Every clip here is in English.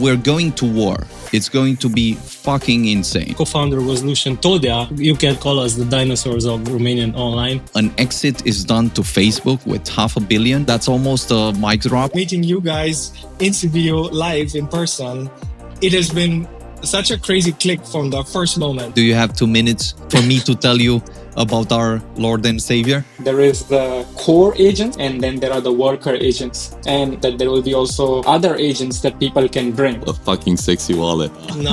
we're going to war. It's going to be fucking insane. Co-founder was Lucian. You can call us the dinosaurs of Romanian online. An exit is done to Facebook with 500 million. That's almost a mic drop. Meeting you guys in studio live in person, it has been such a crazy click from the first moment. Do you have 2 minutes for me to tell you about our Lord and Savior? There is the core agent, and then there are the worker agents, and that there will be also other agents that people can bring. A fucking sexy wallet. No.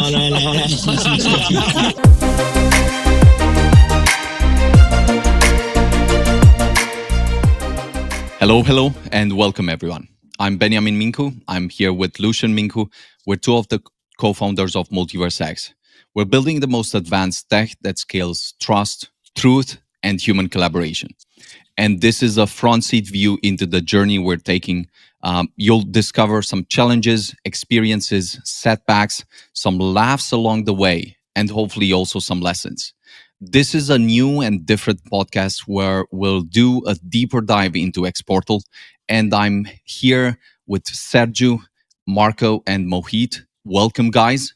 Hello, and welcome everyone. I'm Benjamin Minku. I'm here with Lucian Minku. We're two of the co-founders of Multiverse X. We're building the most advanced tech that scales trust, truth, and human collaboration. And this is a front seat view into the journey we're taking. You'll discover some challenges, experiences, setbacks, some laughs along the way, and hopefully also some lessons. This is a new and different podcast where we'll do a deeper dive into xPortal. And I'm here with Sergiu, Marko, and Mohit. Welcome, guys.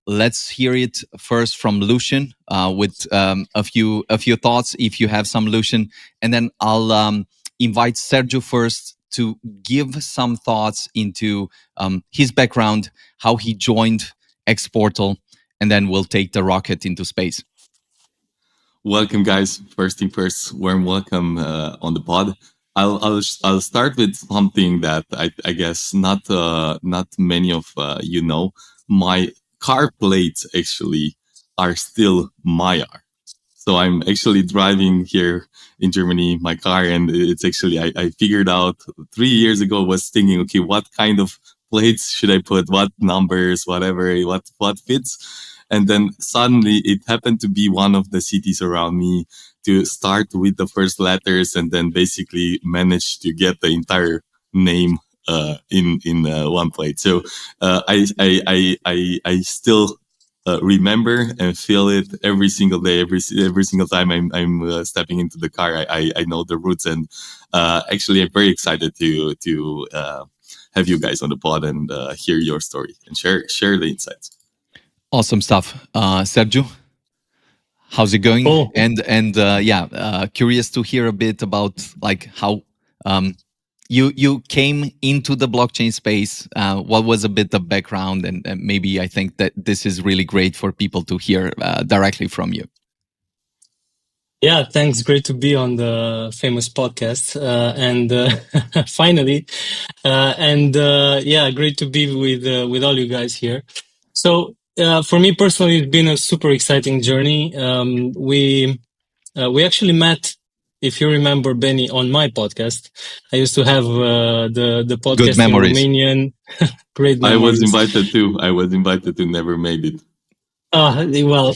Let's hear it first from Lucian with a few thoughts, if you have some, Lucian. And then I'll invite Sergiu first to give some thoughts into his background, how he joined xPortal, and then we'll take the rocket into space. Welcome, guys. First thing first, warm welcome on the pod. I'll start with something that I guess not many of you know. My car plates actually are still Maiar. So I'm actually driving here in Germany my car, and it's actually I figured out 3 years ago, was thinking, okay, what kind of plates should I put, what numbers, whatever, what fits. And then suddenly it happened to be one of the cities around me to start with the first letters, and then basically manage to get the entire name in one plate. So I still remember and feel it every single day, every single time I'm stepping into the car. I know the roots, and actually I'm very excited to have you guys on the pod and hear your story and share the insights. Awesome stuff. Sergiu, how's it going? Cool. And curious to hear a bit about like how you came into the blockchain space. What was a bit the background, and maybe I think that this is really great for people to hear directly from you. Yeah, thanks. Great to be on the famous podcast. Finally. Great to be with all you guys here. So, for me personally, it's been a super exciting journey. We actually met, if you remember, Benny, on my podcast. I used to have the podcast Good memories. in Romanian. Great memories. I was invited to, never made it. Well,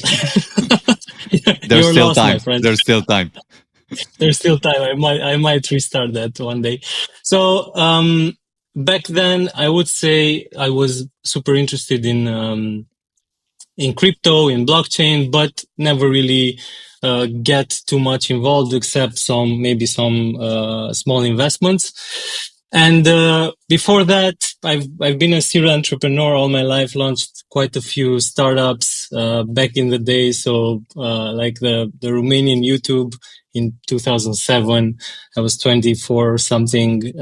There's still lost, time. my friend. There's still time. There's still time. I might restart that one day. So back then, I would say I was super interested in crypto, in blockchain, but never really get too much involved, except some small investments. And before that, I've been a serial entrepreneur all my life. Launched quite a few startups back in the day. So like the Romanian YouTube in 2007, I was 24 or something.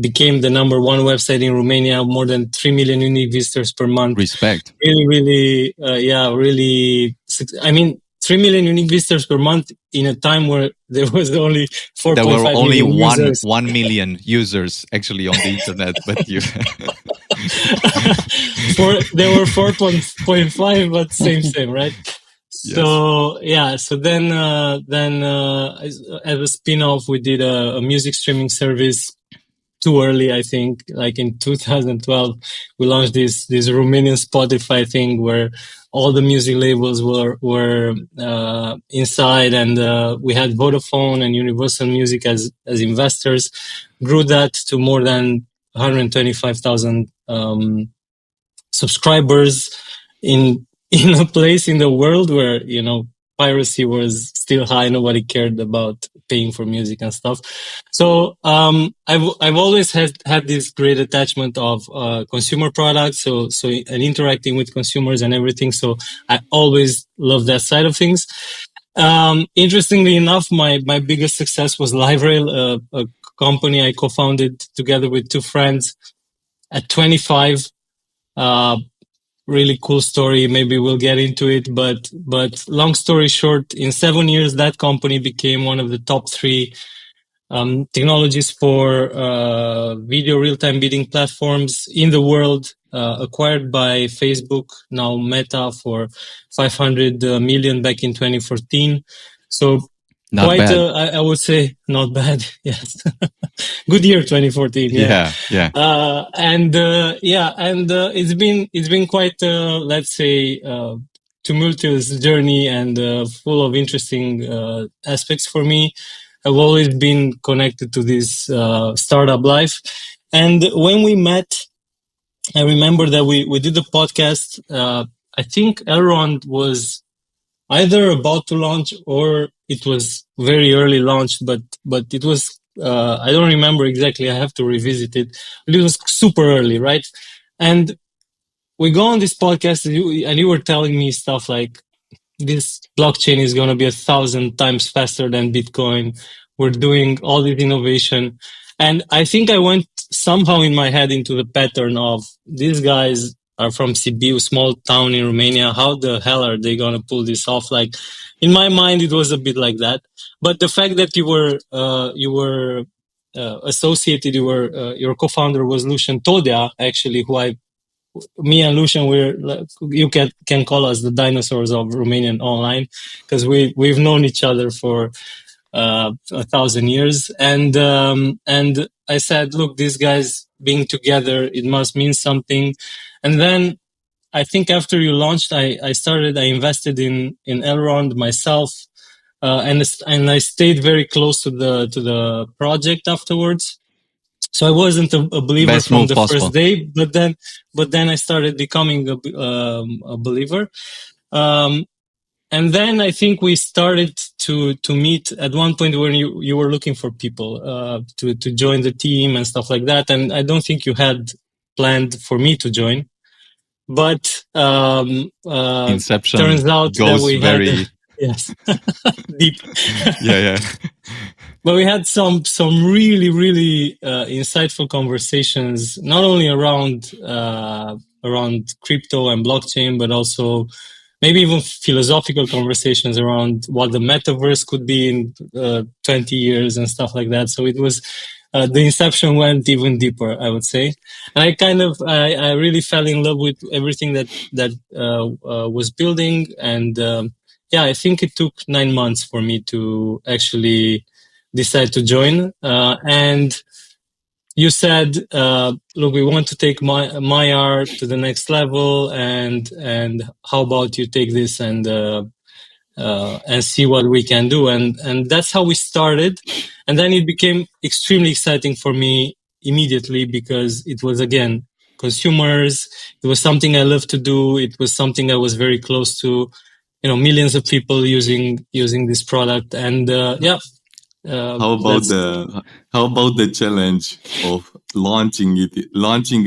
Became the number one website in Romania, more than 3 million unique visitors per month. Respect. Really. I mean, 3 million unique visitors per month in a time where there was only 4.5 There were only million users. 1 million users actually on the internet, but you... There were 4.5, but same, right? Yes. So then as a spin-off, we did a music streaming service. Too early, I think. Like in 2012, we launched this Romanian Spotify thing where all the music labels were inside, and we had Vodafone and Universal Music as investors. Grew that to more than 125,000 subscribers in a place in the world where piracy was still high. Nobody cared about paying for music and stuff. So I've always had this great attachment of consumer products. So and interacting with consumers and everything. So I always love that side of things. Interestingly enough, my biggest success was LiveRail, a company I co-founded together with two friends at 25. Really cool story. Maybe we'll get into it, but long story short, in 7 years, that company became one of the top 3 technologies for video real-time bidding platforms in the world, acquired by Facebook, now Meta, for 500 million back in 2014. So Not quite, bad. I would say, not bad. Yes. Good year, 2014. Yeah. And it's been quite, let's say, tumultuous journey and full of interesting aspects for me. I've always been connected to this startup life. And when we met, I remember that we did the podcast. I think Elrond was either about to launch or it was very early launched, but it was, I don't remember exactly. I have to revisit it. But it was super early, right? And we go on this podcast and you were telling me stuff like, this blockchain is going to be 1,000 times faster than Bitcoin. We're doing all this innovation. And I think I went somehow in my head into the pattern of these guys are from Sibiu, small town in Romania. How the hell are they going to pull this off? Like in my mind, it was a bit like that. But the fact that you were associated, your co-founder was Lucian Todia, actually, me and Lucian, you can call us the dinosaurs of Romanian online because we've known each other for 1,000 years. And I said, look, these guys being together, it must mean something. And then I think after you launched, I invested in Elrond myself. And I stayed very close to the project afterwards. So I wasn't a believer Best from move the possible. first day, but then I started becoming a believer. And then I think we started to meet at one point when you were looking for people to join the team and stuff like that. And I don't think you had planned for me to join, but Inception turns out goes that we very had yes deep. yeah. But we had some really insightful conversations, not only around crypto and blockchain, but also maybe even philosophical conversations around what the metaverse could be in 20 years and stuff like that. So it was the inception went even deeper, I would say, and I really fell in love with everything that was building, and I think it took 9 months for me to actually decide to join. And you said, look, we want to take my art to the next level, and how about you take this and see what we can do, and that's how we started. And then it became extremely exciting for me immediately because it was, again, consumers. It was something I loved to do. It was something I was very close to. Millions of people using this product, and How about the challenge of launching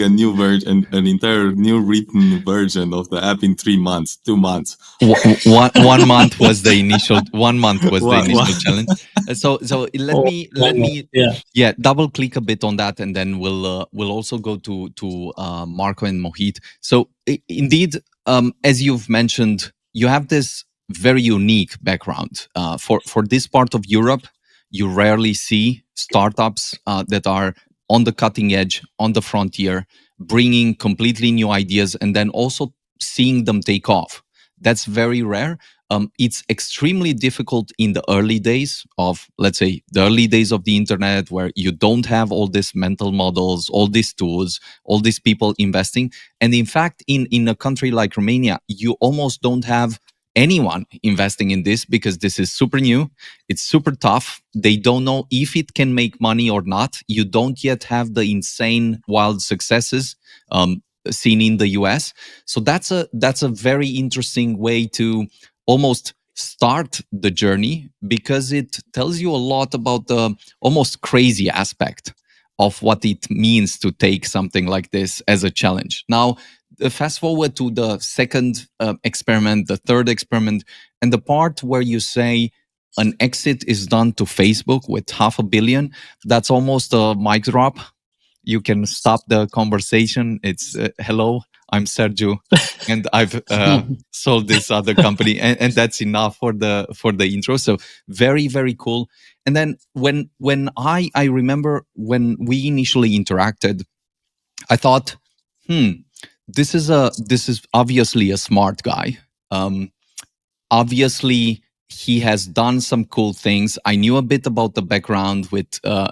a new version, an entire new written version of the app in 3 months, 2 months? 1 month was the initial. 1 month was the initial challenge. So let me double click a bit on that, and then we'll also go to Marko and Mohit. So indeed, as you've mentioned, you have this very unique background. For this part of Europe, you rarely see startups that are on the cutting edge, on the frontier, bringing completely new ideas, and then also seeing them take off. That's very rare. It's extremely difficult in the early days of, let's say, the early days of the internet, where you don't have all these mental models, all these tools, all these people investing. And in fact, in a country like Romania, you almost don't have anyone investing in this because this is super new. It's super tough. They don't know if it can make money or not. You don't yet have the insane wild successes seen in the US. So that's a very interesting way to almost start the journey because it tells you a lot about the almost crazy aspect of what it means to take something like this as a challenge. Now, fast forward to the second experiment, the third experiment, and the part where you say an exit is done to Facebook with 500 million, that's almost a mic drop. You can stop the conversation. It's hello, I'm Sergiu, and I've sold this other company, and that's enough for the intro. So very, very cool. And then when I remember when we initially interacted, I thought, this is obviously a smart guy. Obviously he has done some cool things. I knew a bit about the background with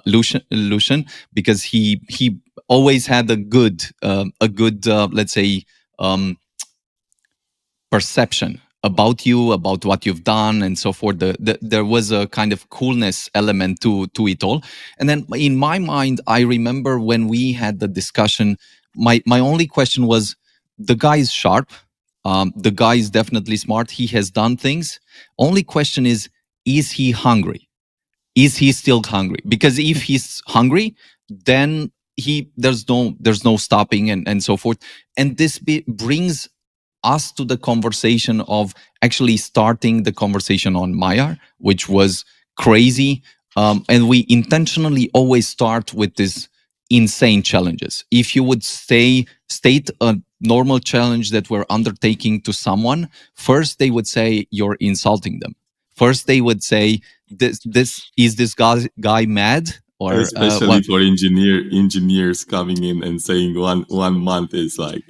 Lucian because he always had a good let's say perception about you, about what you've done, and so forth. There was a kind of coolness element to it all. And then in my mind, I remember when we had the discussion, my only question was, the guy is sharp. The guy is definitely smart. He has done things. Only question is he hungry? Is he still hungry? Because if he's hungry, then there's no stopping and so forth. And this brings us to the conversation of actually starting the conversation on Maya, which was crazy. And we intentionally always start with this insane challenges. If you would state a normal challenge that we're undertaking to someone, first they would say you're insulting them. First they would say this is this guy mad? Or especially for engineers coming in and saying one month is like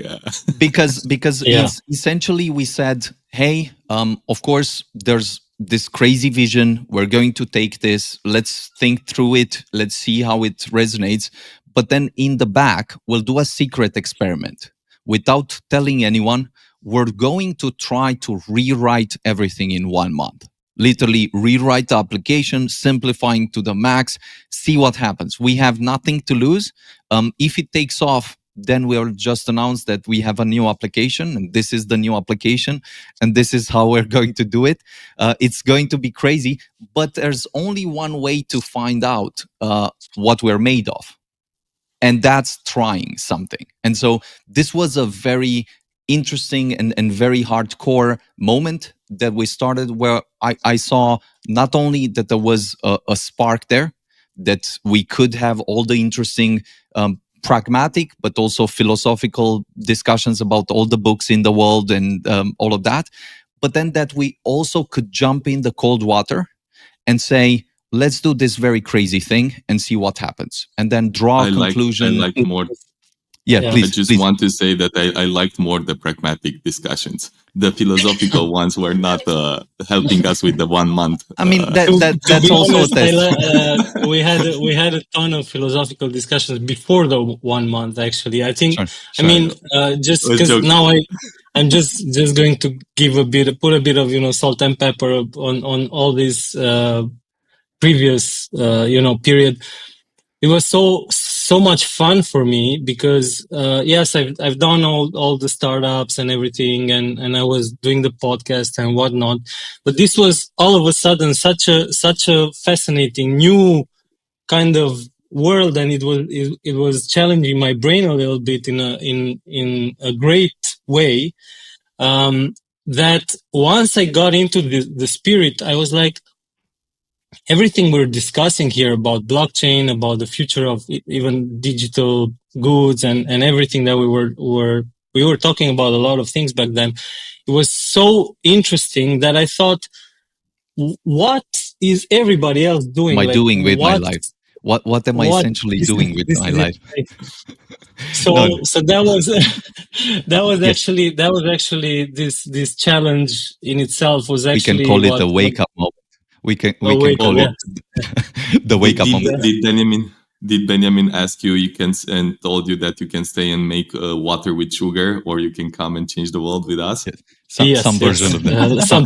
because essentially we said, hey, of course there's this crazy vision, we're going to take this, let's think through it, let's see how it resonates, but then in the back we'll do a secret experiment without telling anyone. We're going to try to rewrite everything in 1 month. Literally rewrite the application, simplifying to the max, see what happens. We have nothing to lose. If it takes off, then we'll just announce that we have a new application, and this is the new application, and this is how we're going to do it. It's going to be crazy, but there's only one way to find out what we're made of, and that's trying something. And so this was a very interesting and very hardcore moment that we started, where I saw not only that there was a spark there, that we could have all the interesting pragmatic but also philosophical discussions about all the books in the world and all of that, but then that we also could jump in the cold water and say, let's do this very crazy thing and see what happens, and then draw a conclusion. I like more. Yeah, please. I just want to say that I liked more the pragmatic discussions. The philosophical ones were not helping us with the 1 month. I mean, that's also honest, we had a ton of philosophical discussions before the 1 month. Actually, I think. Sure. I mean, just because now I'm just going to give put a bit of salt and pepper on all this previous period. It was so much fun for me because yes, I've done all the startups and everything, and I was doing the podcast and whatnot, but this was all of a sudden such a fascinating new kind of world, and it was challenging my brain a little bit in a great way. That once I got into the spirit, I was like, everything we're discussing here about blockchain, about the future of even digital goods and everything that we were talking about, a lot of things back then. It was so interesting that I thought, what is everybody else doing? My life? What am I essentially doing with my life? So that was actually this challenge in itself was actually, we can call it a wake up moment. We can call it the wake up moment. Did Benjamin ask you and told you that you can stay and make water with sugar, or you can come and change the world with us? Yes. Some version of that. Some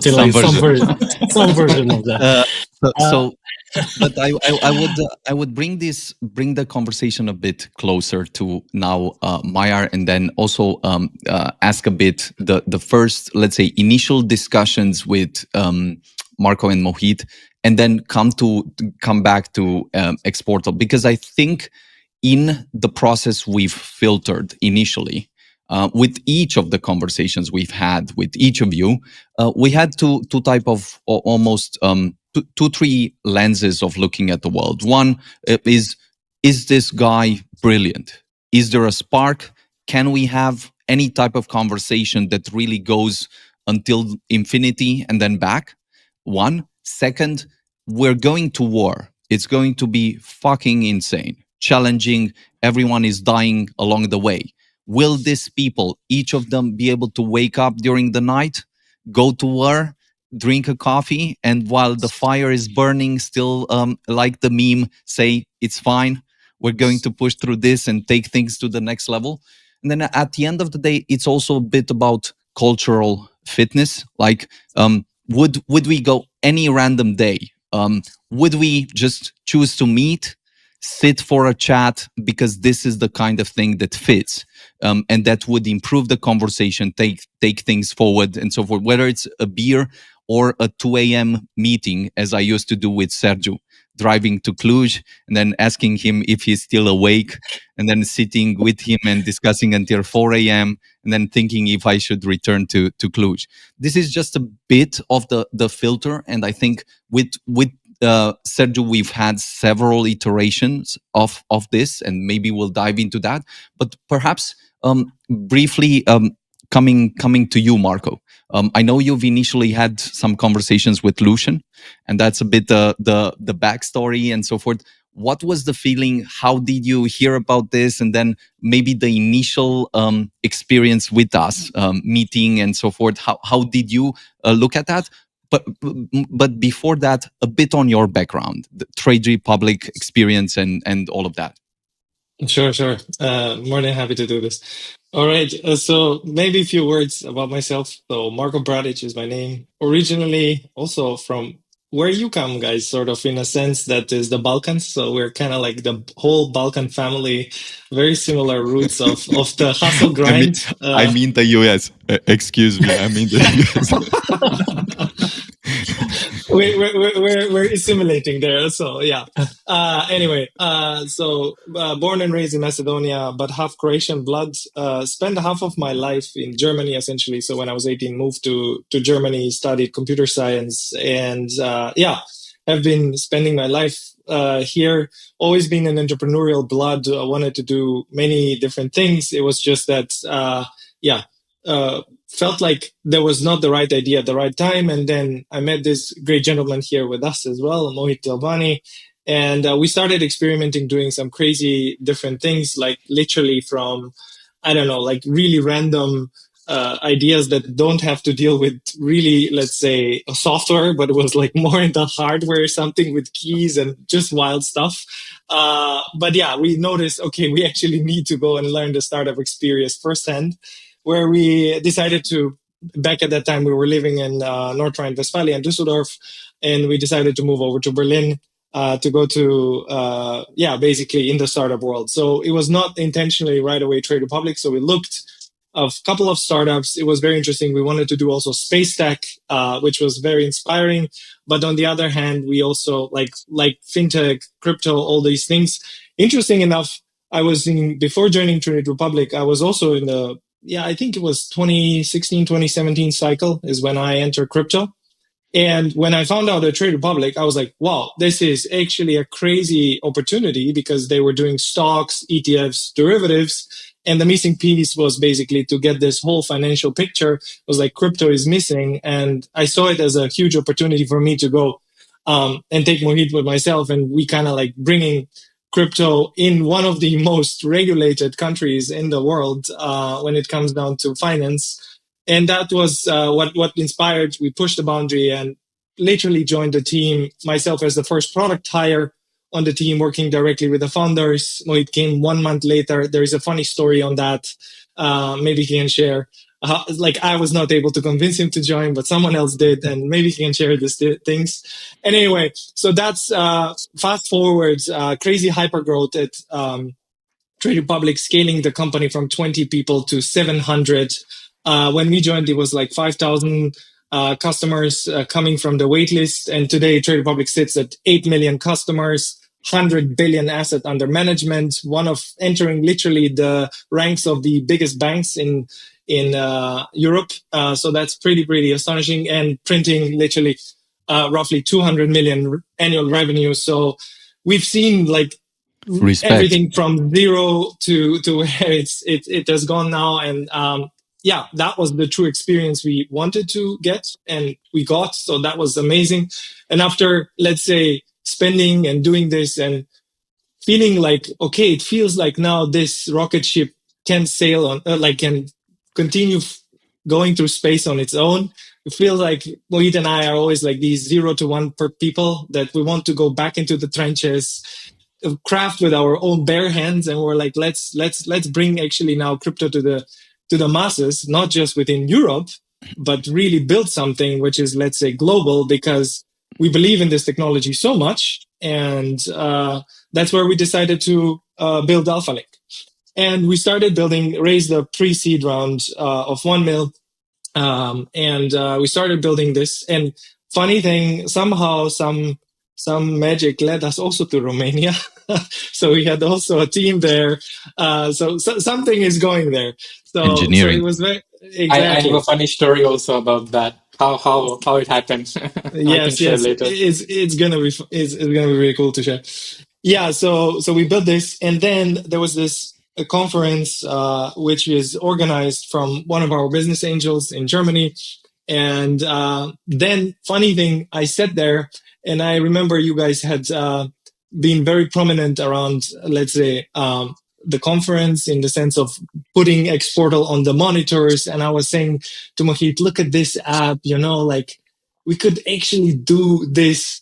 version of that. So but I would bring the conversation a bit closer to now, Mayar, and then also ask a bit the first, let's say, initial discussions with Marko and Mohit, and then come back to xPortal, because I think in the process we've filtered initially, with each of the conversations we've had with each of you, we had two type of almost three lenses of looking at the world. One is this guy brilliant? Is there a spark? Can we have any type of conversation that really goes until infinity and then back? One. Second, we're going to war. It's going to be fucking insane, challenging. Everyone is dying along the way. Will these people, each of them, be able to wake up during the night, go to war, drink a coffee, and while the fire is burning, still, like the meme, say, it's fine, we're going to push through this and take things to the next level? And then at the end of the day, it's also a bit about cultural fitness. Like, would we go any random day? Would we just choose to meet, sit for a chat, because this is the kind of thing that fits, and that would improve the conversation, take things forward, and so forth? Whether it's a beer or a 2 a.m. meeting, as I used to do with Sergiu, driving to Cluj and then asking him if he's still awake, and then sitting with him and discussing until 4 a.m. and then thinking if I should return to Cluj. This is just a bit of the filter, and I think with Sergiu, we've had several iterations of this, and maybe we'll dive into that. But perhaps briefly, coming to you, Marko. I know you've initially had some conversations with Lucian, and that's a bit the backstory and so forth. What was the feeling? How did you hear about this? And then maybe the initial experience with us, meeting and so forth. How did you look at that? But before that, a bit on your background, the Trade Republic experience and all of that. Sure. More than happy to do this. All right. So maybe a few words about myself. So Marko Bradic is my name. Originally, also from where you come, guys, sort of in a sense that is the Balkans. So we're kind of like the whole Balkan family, very similar roots of the hustle grind. I mean the US. Excuse me. I mean the US. We're assimilating there, so yeah. Anyway, born and raised in Macedonia, but half Croatian blood. Spent half of my life in Germany, essentially. So when I was 18, moved to Germany, studied computer science, and have been spending my life here. Always been an entrepreneurial blood. I wanted to do many different things. It was just that, felt like there was not the right idea at the right time. And then I met this great gentleman here with us as well, Mohit Tilwani. And we started experimenting, doing some crazy different things, like literally from, I don't know, like really random ideas that don't have to deal with really, let's say, a software, but it was like more into hardware, something with keys and just wild stuff. But yeah, we noticed, okay, we actually need to go and learn the startup experience firsthand, where we decided to, back at that time, we were living in North Rhine-Westphalia and Düsseldorf, and we decided to move over to Berlin to go to, basically in the startup world. So it was not intentionally right away Trade Republic. So we looked a couple of startups. It was very interesting. We wanted to do also space tech, which was very inspiring. But on the other hand, we also like fintech, crypto, all these things. Interesting enough, I was before joining Trade Republic, I was also in the, I think it was 2016, 2017 cycle is when I entered crypto. And when I found out at Trade Republic, I was like, wow, this is actually a crazy opportunity, because they were doing stocks, ETFs, derivatives. And the missing piece was basically to get this whole financial picture. It was like crypto is missing. And I saw it as a huge opportunity for me to go and take Mohit with myself. And we kind of like bringing crypto in one of the most regulated countries in the world when it comes down to finance. And that was what inspired. We pushed the boundary and literally joined the team, myself as the first product hire on the team, working directly with the founders. Mohit came 1 month later. There is a funny story on that. Maybe he can share. like I was not able to convince him to join, but someone else did, and maybe he can share these things. And anyway, so that's fast forward, crazy hyper growth at Trade Republic, scaling the company from 20 people to 700. When we joined, it was like 5,000 customers coming from the waitlist, and today Trade Republic sits at 8 million customers. 100 billion asset under management, one of entering literally the ranks of the biggest banks in Europe. So that's pretty astonishing, and printing literally roughly 200 million annual revenue. So we've seen like Respect. everything from zero to where it has gone now. And yeah, that was the true experience we wanted to get and we got. So that was amazing. And after, let's say, spending and doing this and feeling like, okay, it feels like now this rocket ship can sail on, can continue going through space on its own. It feels like Mohit and I are always like these 0 to 1 per people that we want to go back into the trenches, craft with our own bare hands, and we're like, let's bring actually now crypto to the masses, not just within Europe, but really build something which is, let's say, global, because we believe in this technology so much. And that's where we decided to build AlphaLink. And we started raised a pre-seed round of 1 mil. And we started building this. And funny thing, somehow some magic led us also to Romania. So we had also a team there. So something is going there. So Engineering. So it was very exactly. I have a funny story also about that. How it happened. Yes, later. It's gonna be really cool to share. Yeah, so we built this, and then there was this conference which is organized from one of our business angels in Germany, and then funny thing, I sat there, and I remember you guys had been very prominent around, let's say, the conference in the sense of putting xPortal on the monitors. And I was saying to Mohit, look at this app, like we could actually do this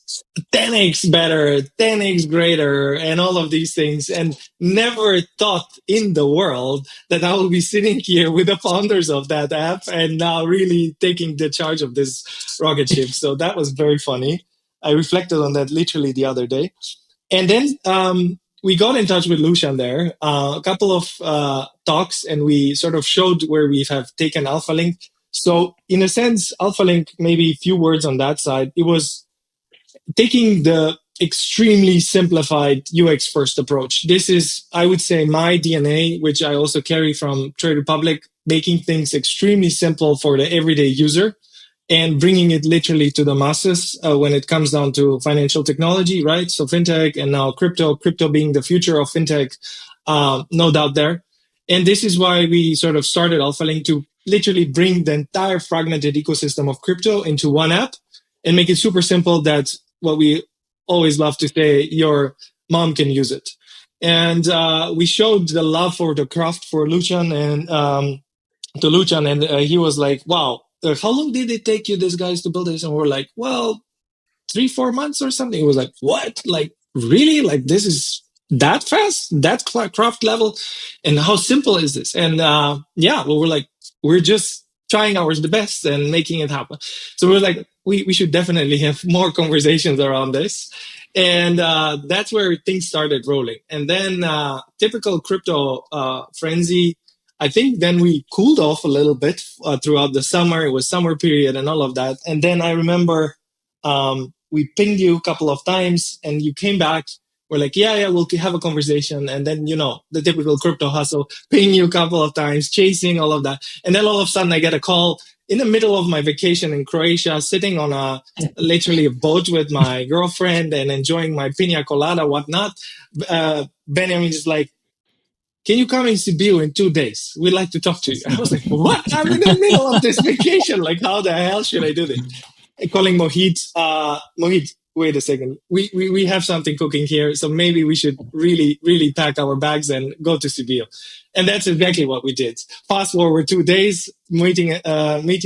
10x better, 10x greater, and all of these things. And never thought in the world that I will be sitting here with the founders of that app and now really taking the charge of this rocket ship. So that was very funny. I reflected on that literally the other day. And then we got in touch with Lucian there, a couple of talks, and we sort of showed where we have taken AlphaLink. So in a sense, AlphaLink, maybe a few words on that side, it was taking the extremely simplified UX first approach. This is, I would say, my DNA, which I also carry from Trade Republic, making things extremely simple for the everyday user and bringing it literally to the masses when it comes down to financial technology, right? So fintech and now crypto being the future of fintech, no doubt there. And this is why we sort of started AlphaLink, to literally bring the entire fragmented ecosystem of crypto into one app and make it super simple that what we always love to say, your mom can use it. And we showed the love for the craft for Lucian and to Lucian, and he was like, wow, how long did it take you, these guys, to build this? And we're like, well, 3-4 months or something. He was like, what? Like, really? Like, this is that fast? That craft level? And how simple is this? And yeah, well, we're like, we're just trying our best and making it happen. So we're like, we should definitely have more conversations around this. And that's where things started rolling. And then typical crypto frenzy, I think then we cooled off a little bit throughout the summer. It was summer period and all of that. And then I remember we pinged you a couple of times and you came back. We're like, yeah, we'll have a conversation. And then, the typical crypto hustle, ping you a couple of times, chasing all of that. And then all of a sudden I get a call in the middle of my vacation in Croatia, sitting on literally a boat with my girlfriend and enjoying my pina colada, whatnot. Benjamin is like, can you come in Sibiu in 2 days? We'd like to talk to you. I was like, what? I'm in the middle of this vacation. Like, how the hell should I do this? Calling Mohit, Mohit, wait a second. We have something cooking here. So maybe we should really, really pack our bags and go to Sibiu. And that's exactly what we did. Fast forward 2 days, meeting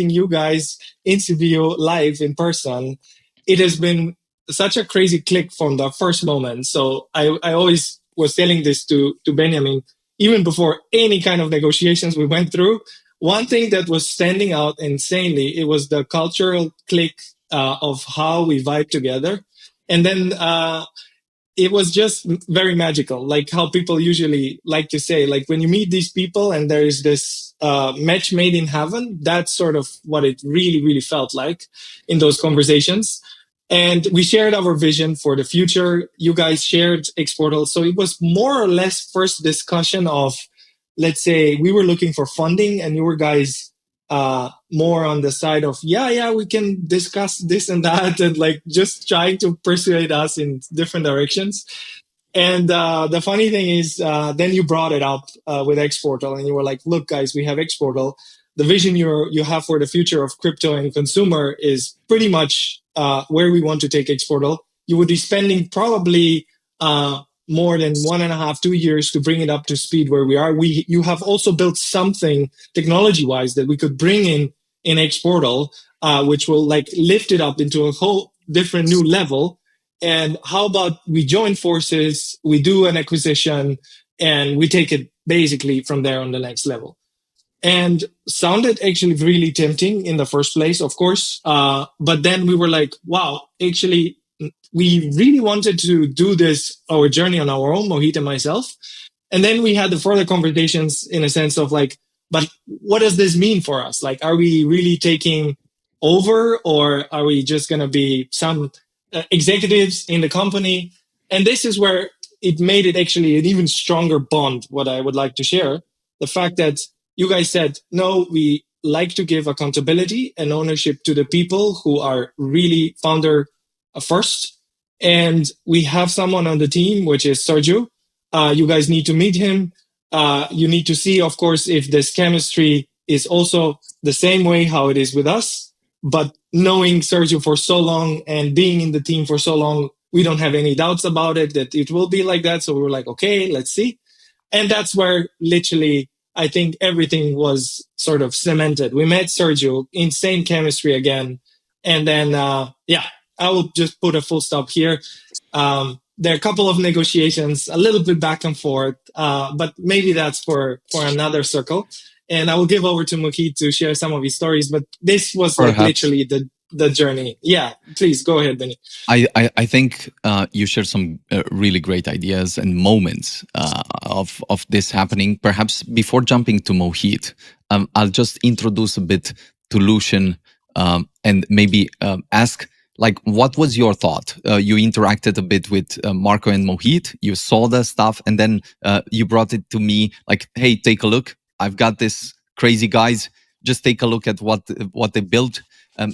you guys in Sibiu live in person. It has been such a crazy click from the first moment. So I always was telling this to Benjamin, even before any kind of negotiations we went through, one thing that was standing out insanely, it was the cultural click of how we vibe together. And then it was just very magical, like how people usually like to say, like when you meet these people and there is this match made in heaven, that's sort of what it really, really felt like in those conversations. And we shared our vision for the future. You guys shared xPortal. So it was more or less first discussion of, let's say, we were looking for funding and you were guys more on the side of, yeah, we can discuss this and that, and like just trying to persuade us in different directions. And the funny thing is, then you brought it up with xPortal, and you were like, "Look, guys, we have xPortal. The vision you have for the future of crypto and consumer is pretty much where we want to take xPortal. You would be spending probably more than 1.5, 2 years to bring it up to speed where we are. You have also built something technology-wise that we could bring in xPortal, which will like lift it up into a whole different new level. And how about we join forces, we do an acquisition, and we take it basically from there on the next level." And sounded actually really tempting in the first place, of course. But then we were like, wow, actually, we really wanted to do this, our journey on our own, Mohit and myself. And then we had the further conversations in a sense of like, but what does this mean for us? Like, are we really taking over, or are we just going to be some executives in the company? And this is where it made it actually an even stronger bond, what I would like to share. The fact that you guys said, no, we like to give accountability and ownership to the people who are really founder first. And we have someone on the team, which is Sergiu. You guys need to meet him. You need to see, of course, if this chemistry is also the same way how it is with us. But knowing Sergiu for so long and being in the team for so long, we don't have any doubts about it, that it will be like that. So we were like, okay, let's see. And that's where literally I think everything was sort of cemented. We met Sergiu, insane chemistry again. And then, I will just put a full stop here. There are a couple of negotiations, a little bit back and forth, but maybe that's for another circle. And I will give over to Mohit to share some of his stories. But this was like literally the journey. Yeah, please go ahead, Benny. I think you shared some really great ideas and moments of this happening. Perhaps before jumping to Mohit, I'll just introduce a bit to Lucian and maybe ask, like, what was your thought? You interacted a bit with Marko and Mohit. You saw the stuff, and then you brought it to me, like, "Hey, take a look. I've got this crazy guys. Just take a look at what they built."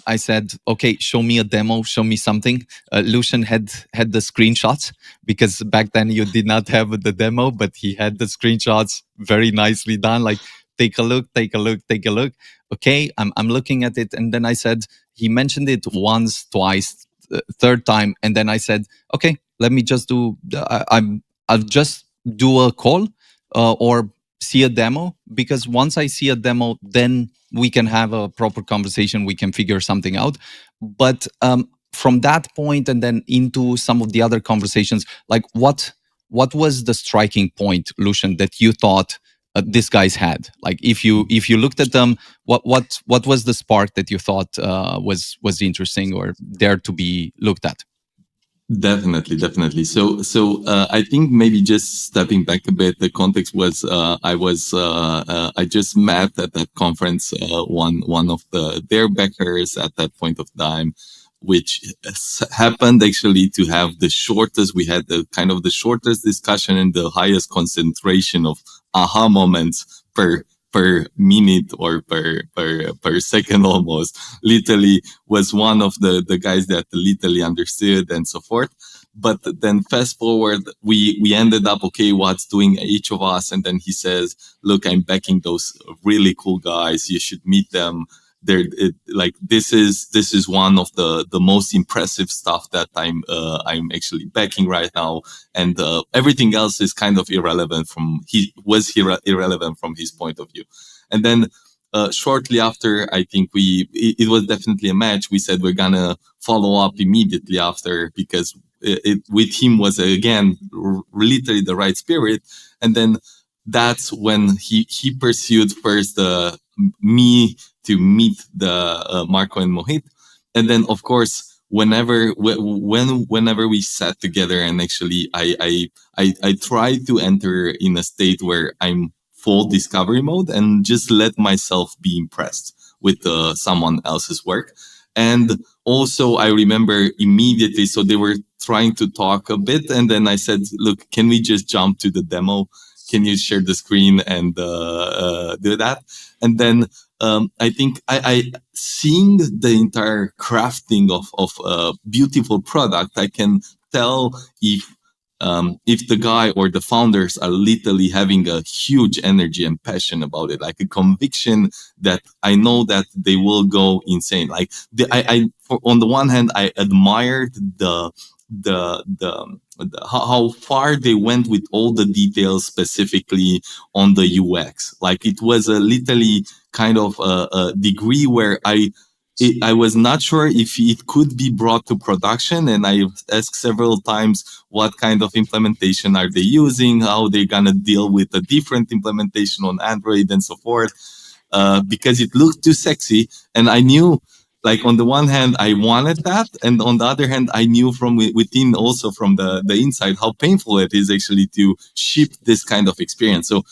I said, "Okay, show me a demo. Show me something." Lucian had the screenshots, because back then you did not have the demo, but he had the screenshots very nicely done. Like, take a look, take a look, take a look. Okay, I'm looking at it, and then I said, he mentioned it once, twice, third time, and then I said, okay, let me just do. I'll just do a call or see a demo, because once I see a demo, then we can have a proper conversation. We can figure something out. But from that point and then into some of the other conversations, like what was the striking point, Lucian, that you thought these guys had? Like, if you looked at them, what was the spark that you thought was interesting or there to be looked at? Definitely. So I think maybe just stepping back a bit, the context was I just met at that conference one of their backers at that point of time, which happened actually to have the shortest. We had the kind of the shortest discussion and the highest concentration of aha moments per minute or per second almost. Literally was one of the guys that literally understood and so forth. But then fast forward, we ended up, okay, what's doing each of us? And then he says, look, I'm backing those really cool guys. You should meet them. This is one of the most impressive stuff that I'm actually backing right now, and everything else is kind of irrelevant from his point of view. And then shortly after, I think it was definitely a match. We said we're gonna follow up immediately after, because it with him was again literally the right spirit. And then that's when he pursued first the me to meet the Marko and Mohit. And then, of course, whenever we sat together, and actually I try to enter in a state where I'm full discovery mode and just let myself be impressed with someone else's work. And also I remember immediately, so they were trying to talk a bit, and then I said, look, can we just jump to the demo? Can you share the screen and do that? And then I think I seeing the entire crafting of a beautiful product, I can tell if the guy or the founders are literally having a huge energy and passion about it, like a conviction that I know that they will go insane. Like on the one hand, I admired how far they went with all the details, specifically on the UX. Like it was a literally kind of a degree where I was not sure if it could be brought to production, and I asked several times what kind of implementation are they using, how they're gonna deal with a different implementation on Android and so forth, because it looked too sexy, and I knew. Like on the one hand, I wanted that, and on the other hand, I knew from within, also from the inside, how painful it is actually to ship this kind of experience. So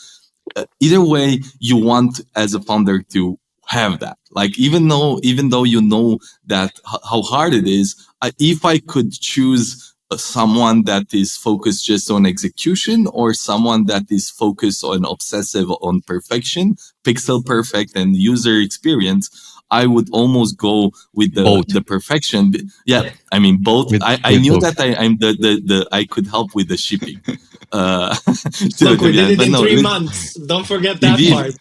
either way, you want as a founder to have that. Like even though you know that how hard it is, if I could choose someone that is focused just on execution, or someone that is focused on obsessive on perfection, pixel perfect and user experience, I would almost go with the perfection. Yeah, I mean both. I knew both. That I'm I could help with the shipping. Look, we did it in 3 months. Don't forget that part.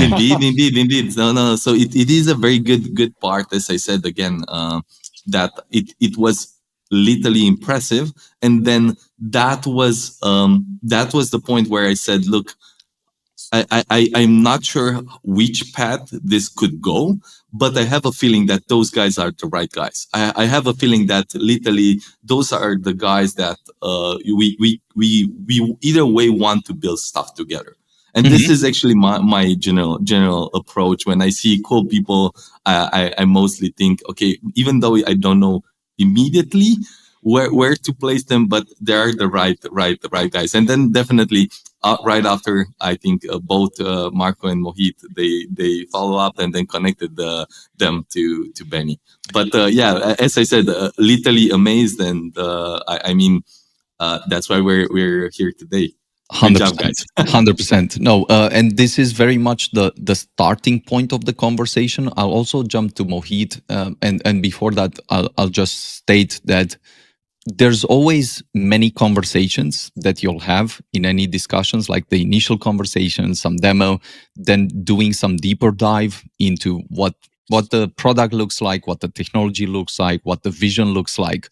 Indeed. No. So it is a very good part, as I said again, that it was literally impressive. And then that was the point where I said, look, I'm not sure which path this could go, but I have a feeling that those guys are the right guys. I have a feeling that literally those are the guys that we either way want to build stuff together. And this is actually my general approach. When I see cool people, I mostly think, okay, even though I don't know immediately where to place them, but they are the right guys. And then definitely right after, I think both Marko and Mohit, they follow up and then connected them to Benny. But yeah, as I said, literally amazed, and I mean that's why we're here today. 100%, job, guys. 100%. No, and this is very much the starting point of the conversation. I'll also jump to Mohit, and before that, I'll just state that there's always many conversations that you'll have in any discussions, like the initial conversation, some demo, then doing some deeper dive into what the product looks like, what the technology looks like, what the vision looks like,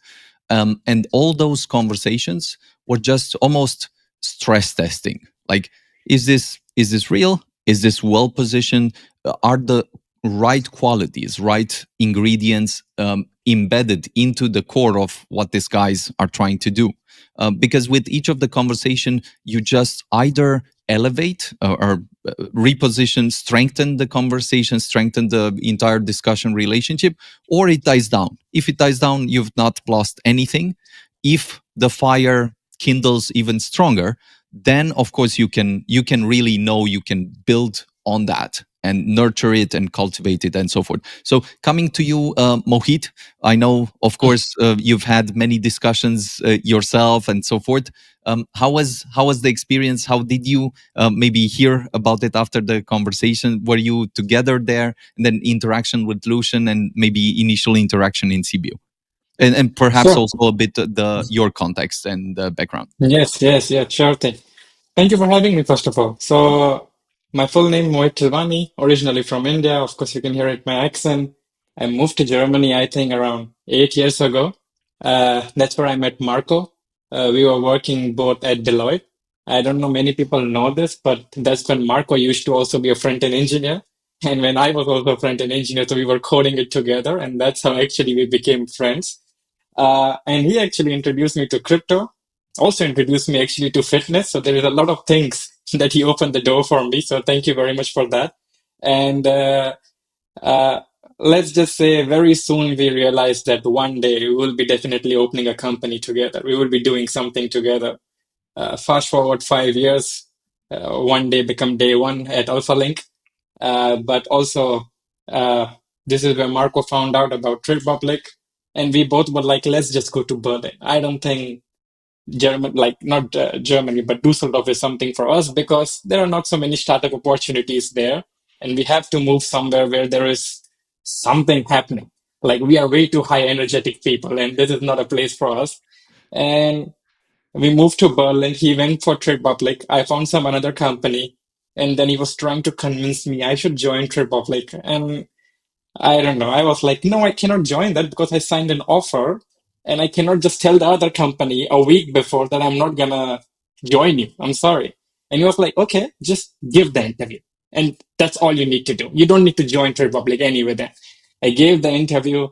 and all those conversations were just almost stress testing. Like, is this real? Is this well positioned? Are the right qualities, right ingredients embedded into the core of what these guys are trying to do? Because with each of the conversation, you just either elevate or reposition, strengthen the conversation, strengthen the entire discussion relationship, or it dies down. If it dies down, you've not lost anything. If the fire kindles even stronger, then of course you can really know you can build on that and nurture it and cultivate it and so forth. So coming to you, Mohit, I know, of course, you've had many discussions yourself and so forth. How was the experience? How did you maybe hear about it after the conversation? Were you together there? And then interaction with Lucian and maybe initial interaction in Sibiu? And perhaps sure. Also a bit your context and background. Yes, sure thing. Thank you for having me, first of all. So my full name, Mohit Tilwani, originally from India. Of course, you can hear it, my accent. I moved to Germany, I think, around 8 years ago. That's where I met Marko. We were working both at Deloitte. I don't know many people know this, but that's when Marko used to also be a front-end engineer. And when I was also a front-end engineer, so we were coding it together. And that's how actually we became friends. And he actually introduced me to crypto, also introduced me actually to fitness. So there is a lot of things that he opened the door for me. So thank you very much for that. And uh, let's just say very soon we realized that one day we will be definitely opening a company together. We will be doing something together. Fast forward 5 years, one day become day one at AlphaLink. But also, uh, this is where Marco found out about Trade Republic, and we both were like, let's just go to Berlin. I don't think like not Germany, but Dusseldorf is something for us because there are not so many startup opportunities there, and we have to move somewhere where there is something happening. Like we are way too high energetic people, and this is not a place for us. And we moved to Berlin. He went for Trade Republic. I found some another company, and then he was trying to convince me I should join Trade Republic. And I don't know. I was like, no, I cannot join that because I signed an offer and I cannot just tell the other company a week before that I'm not gonna join you. I'm sorry. And he was like, okay, just give the interview. And that's all you need to do. You don't need to join Trade Republic anyway then. I gave the interview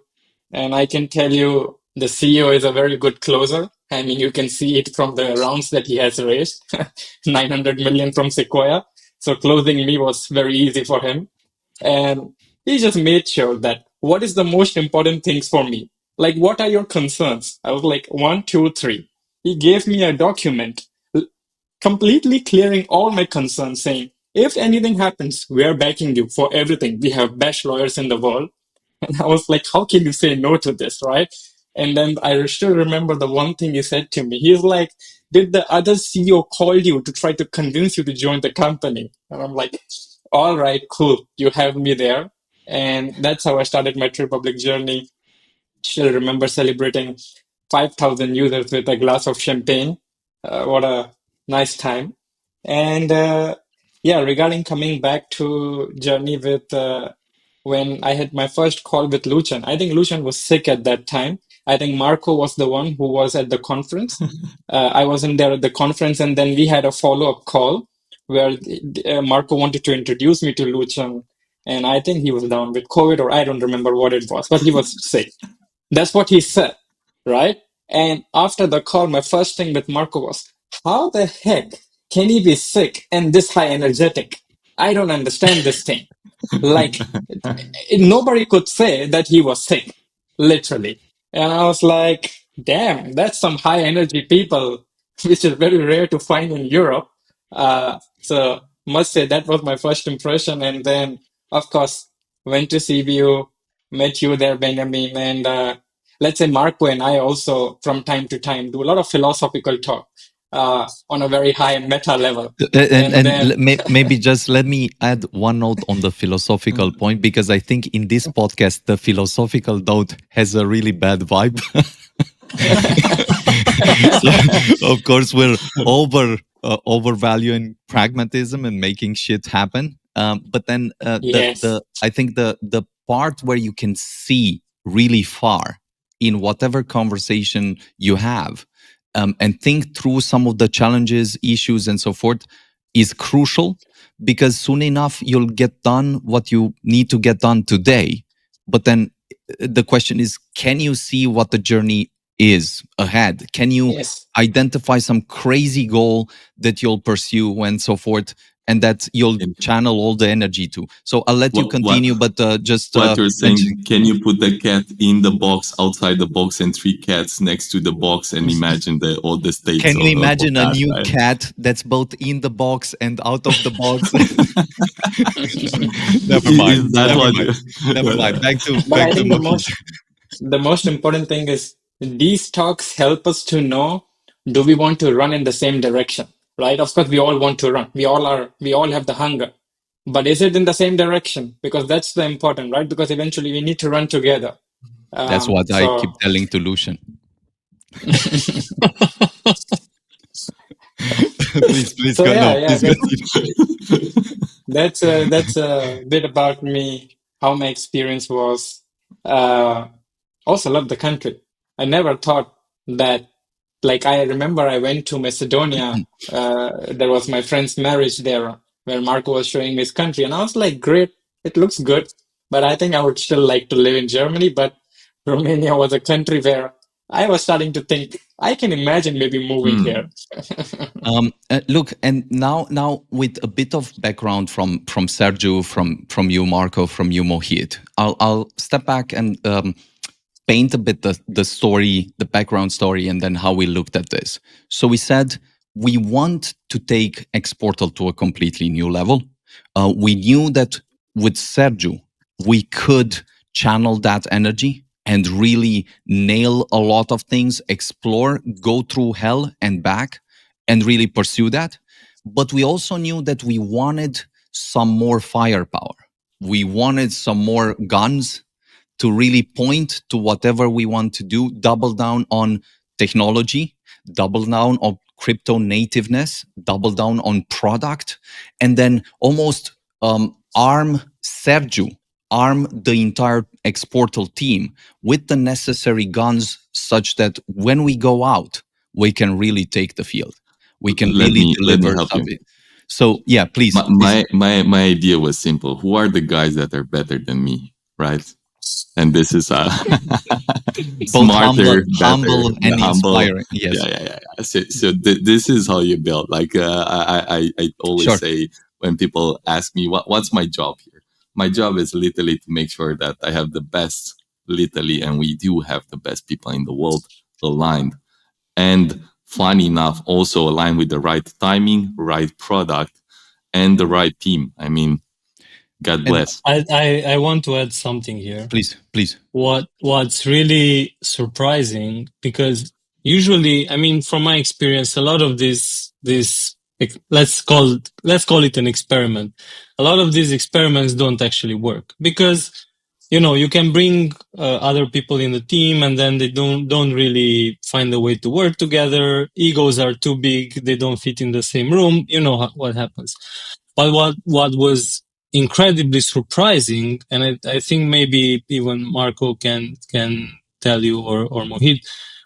and I can tell you the CEO is a very good closer. I mean, you can see it from the rounds that he has raised, 900 million from Sequoia. So closing me was very easy for him. And he just made sure that what is the most important things for me? Like, what are your concerns? I was like, one, two, three. He gave me a document completely clearing all my concerns, saying, if anything happens, we are backing you for everything. We have best lawyers in the world. And I was like, how can you say no to this, right? And then I still remember the one thing he said to me. He's like, did the other CEO call you to try to convince you to join the company? And I'm like, all right, cool. You have me there. And that's how I started my Trade Republic journey. Still remember celebrating 5,000 users with a glass of champagne. What a nice time. And yeah, regarding coming back to journey with when I had my first call with Lucian, I think Lucian was sick at that time. I think Marco was the one who was at the conference. I wasn't there at the conference, and then we had a follow-up call where Marco wanted to introduce me to Lucian, and I think he was down with COVID, or I don't remember what it was, but he was sick. That's what he said, right? And after the call, my first thing with Marco was, how the heck can he be sick and this high energetic? I don't understand this thing. Like, nobody could say that he was sick, literally. And I was like, damn, that's some high energy people, which is very rare to find in Europe. So must say that was my first impression. And then, of course, went to CBU, met you there, Benjamin. And let's say Marco and I also, from time to time, do a lot of philosophical talk on a very high meta level. And then Maybe just let me add one note on the philosophical point, because I think in this podcast the philosophical note has a really bad vibe. So, of course, we're overvaluing pragmatism and making shit happen. But then yes. I think the part where you can see really far in whatever conversation you have, and think through some of the challenges, issues, and so forth is crucial, because soon enough you'll get done what you need to get done today. But then the question is, can you see what the journey is ahead? Can you Yes. identify some crazy goal that you'll pursue and so forth, and that you'll channel all the energy to? So I'll let you continue, but just what you're saying, can you put the cat in the box, outside the box, and three cats next to the box, and imagine all the states? Can you imagine a new cat that's both in the box and out of the box? Never mind. Never mind. Back to the most important thing is these talks help us to know, do we want to run in the same direction, right? Of course, we all want to run. We all have the hunger. But is it in the same direction? Because that's the important, right? Because eventually we need to run together. That's what I keep telling to Lucian. please so go. Yeah, that's a bit about me, how my experience was. Also love the country. I never thought that, like, I remember I went to Macedonia. There was my friend's marriage there where Marco was showing me his country. And I was like, great, it looks good. But I think I would still like to live in Germany. But Romania was a country where I was starting to think I can imagine maybe moving here. Look, and now with a bit of background from Sergiu, from you, Marko, from you, Mohit, I'll step back and paint a bit the story, the background story, and then how we looked at this. So we said we want to take xPortal to a completely new level. We knew that with Sergiu, we could channel that energy and really nail a lot of things, explore, go through hell and back, and really pursue that. But we also knew that we wanted some more firepower. We wanted some more guns to really point to whatever we want to do, double down on technology, double down on crypto nativeness, double down on product, and then almost arm Sergiu, arm the entire xPortal team with the necessary guns such that when we go out, we can really take the field. We can let really me deliver help something. you. So yeah, please. My idea was simple. Who are the guys that are better than me, right? And this is smarter, humble better, and humble. Inspiring. Yes. Yeah. So this is how you build. Like I always say when people ask me what's my job here. My job is literally to make sure that I have the best, literally, and we do have the best people in the world aligned. And funny enough, also aligned with the right timing, right product, and the right team. I mean, God bless. I want to add something here. Please. What's really surprising, because usually, I mean, from my experience, a lot of this let's call it an experiment. A lot of these experiments don't actually work because you can bring other people in the team and then they don't really find a way to work together. Egos are too big; they don't fit in the same room. You know what happens. But what was incredibly surprising, and I think maybe even Marko can tell you, or Mohit,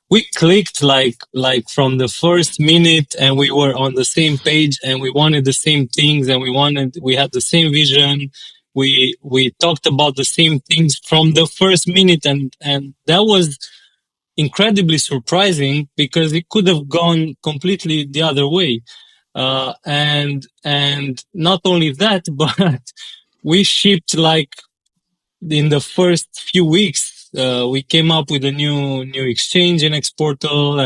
we clicked like from the first minute, and we were on the same page, and we wanted the same things, and we had the same vision. We talked about the same things from the first minute, and that was incredibly surprising because it could have gone completely the other way. And not only that, but we shipped like in the first few weeks. We came up with a new exchange in xPortal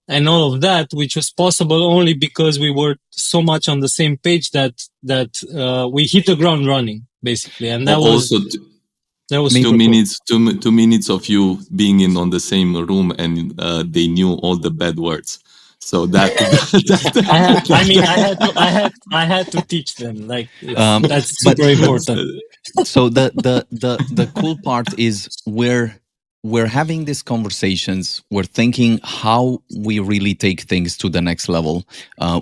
and all of that, which was possible only because we were so much on the same page that we hit the ground running, basically. And that also was that was 2 super minutes, cool. 2 minutes of you being in on the same room, and they knew all the bad words. So that I had to teach them. Like that's super important. So the cool part is we're having these conversations. We're thinking how we really take things to the next level.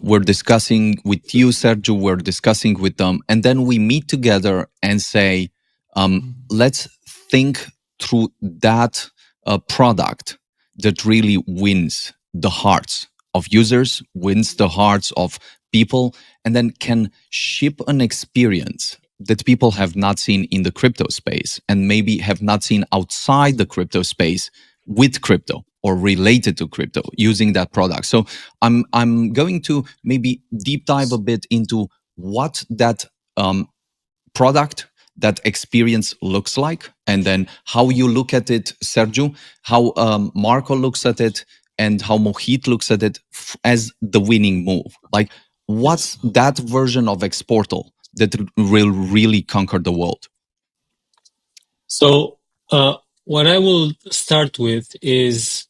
We're discussing with you, Sergiu. We're discussing with them, and then we meet together and say, let's think through that product that really wins the hearts of users, wins the hearts of people, and then can ship an experience that people have not seen in the crypto space and maybe have not seen outside the crypto space with crypto or related to crypto using that product. So I'm going to maybe deep dive a bit into what that product, that experience looks like, and then how you look at it, Sergiu, how Marko looks at it, and how Mohit looks at it as the winning move. Like, what's that version of xPortal that will really conquer the world? So what I will start with is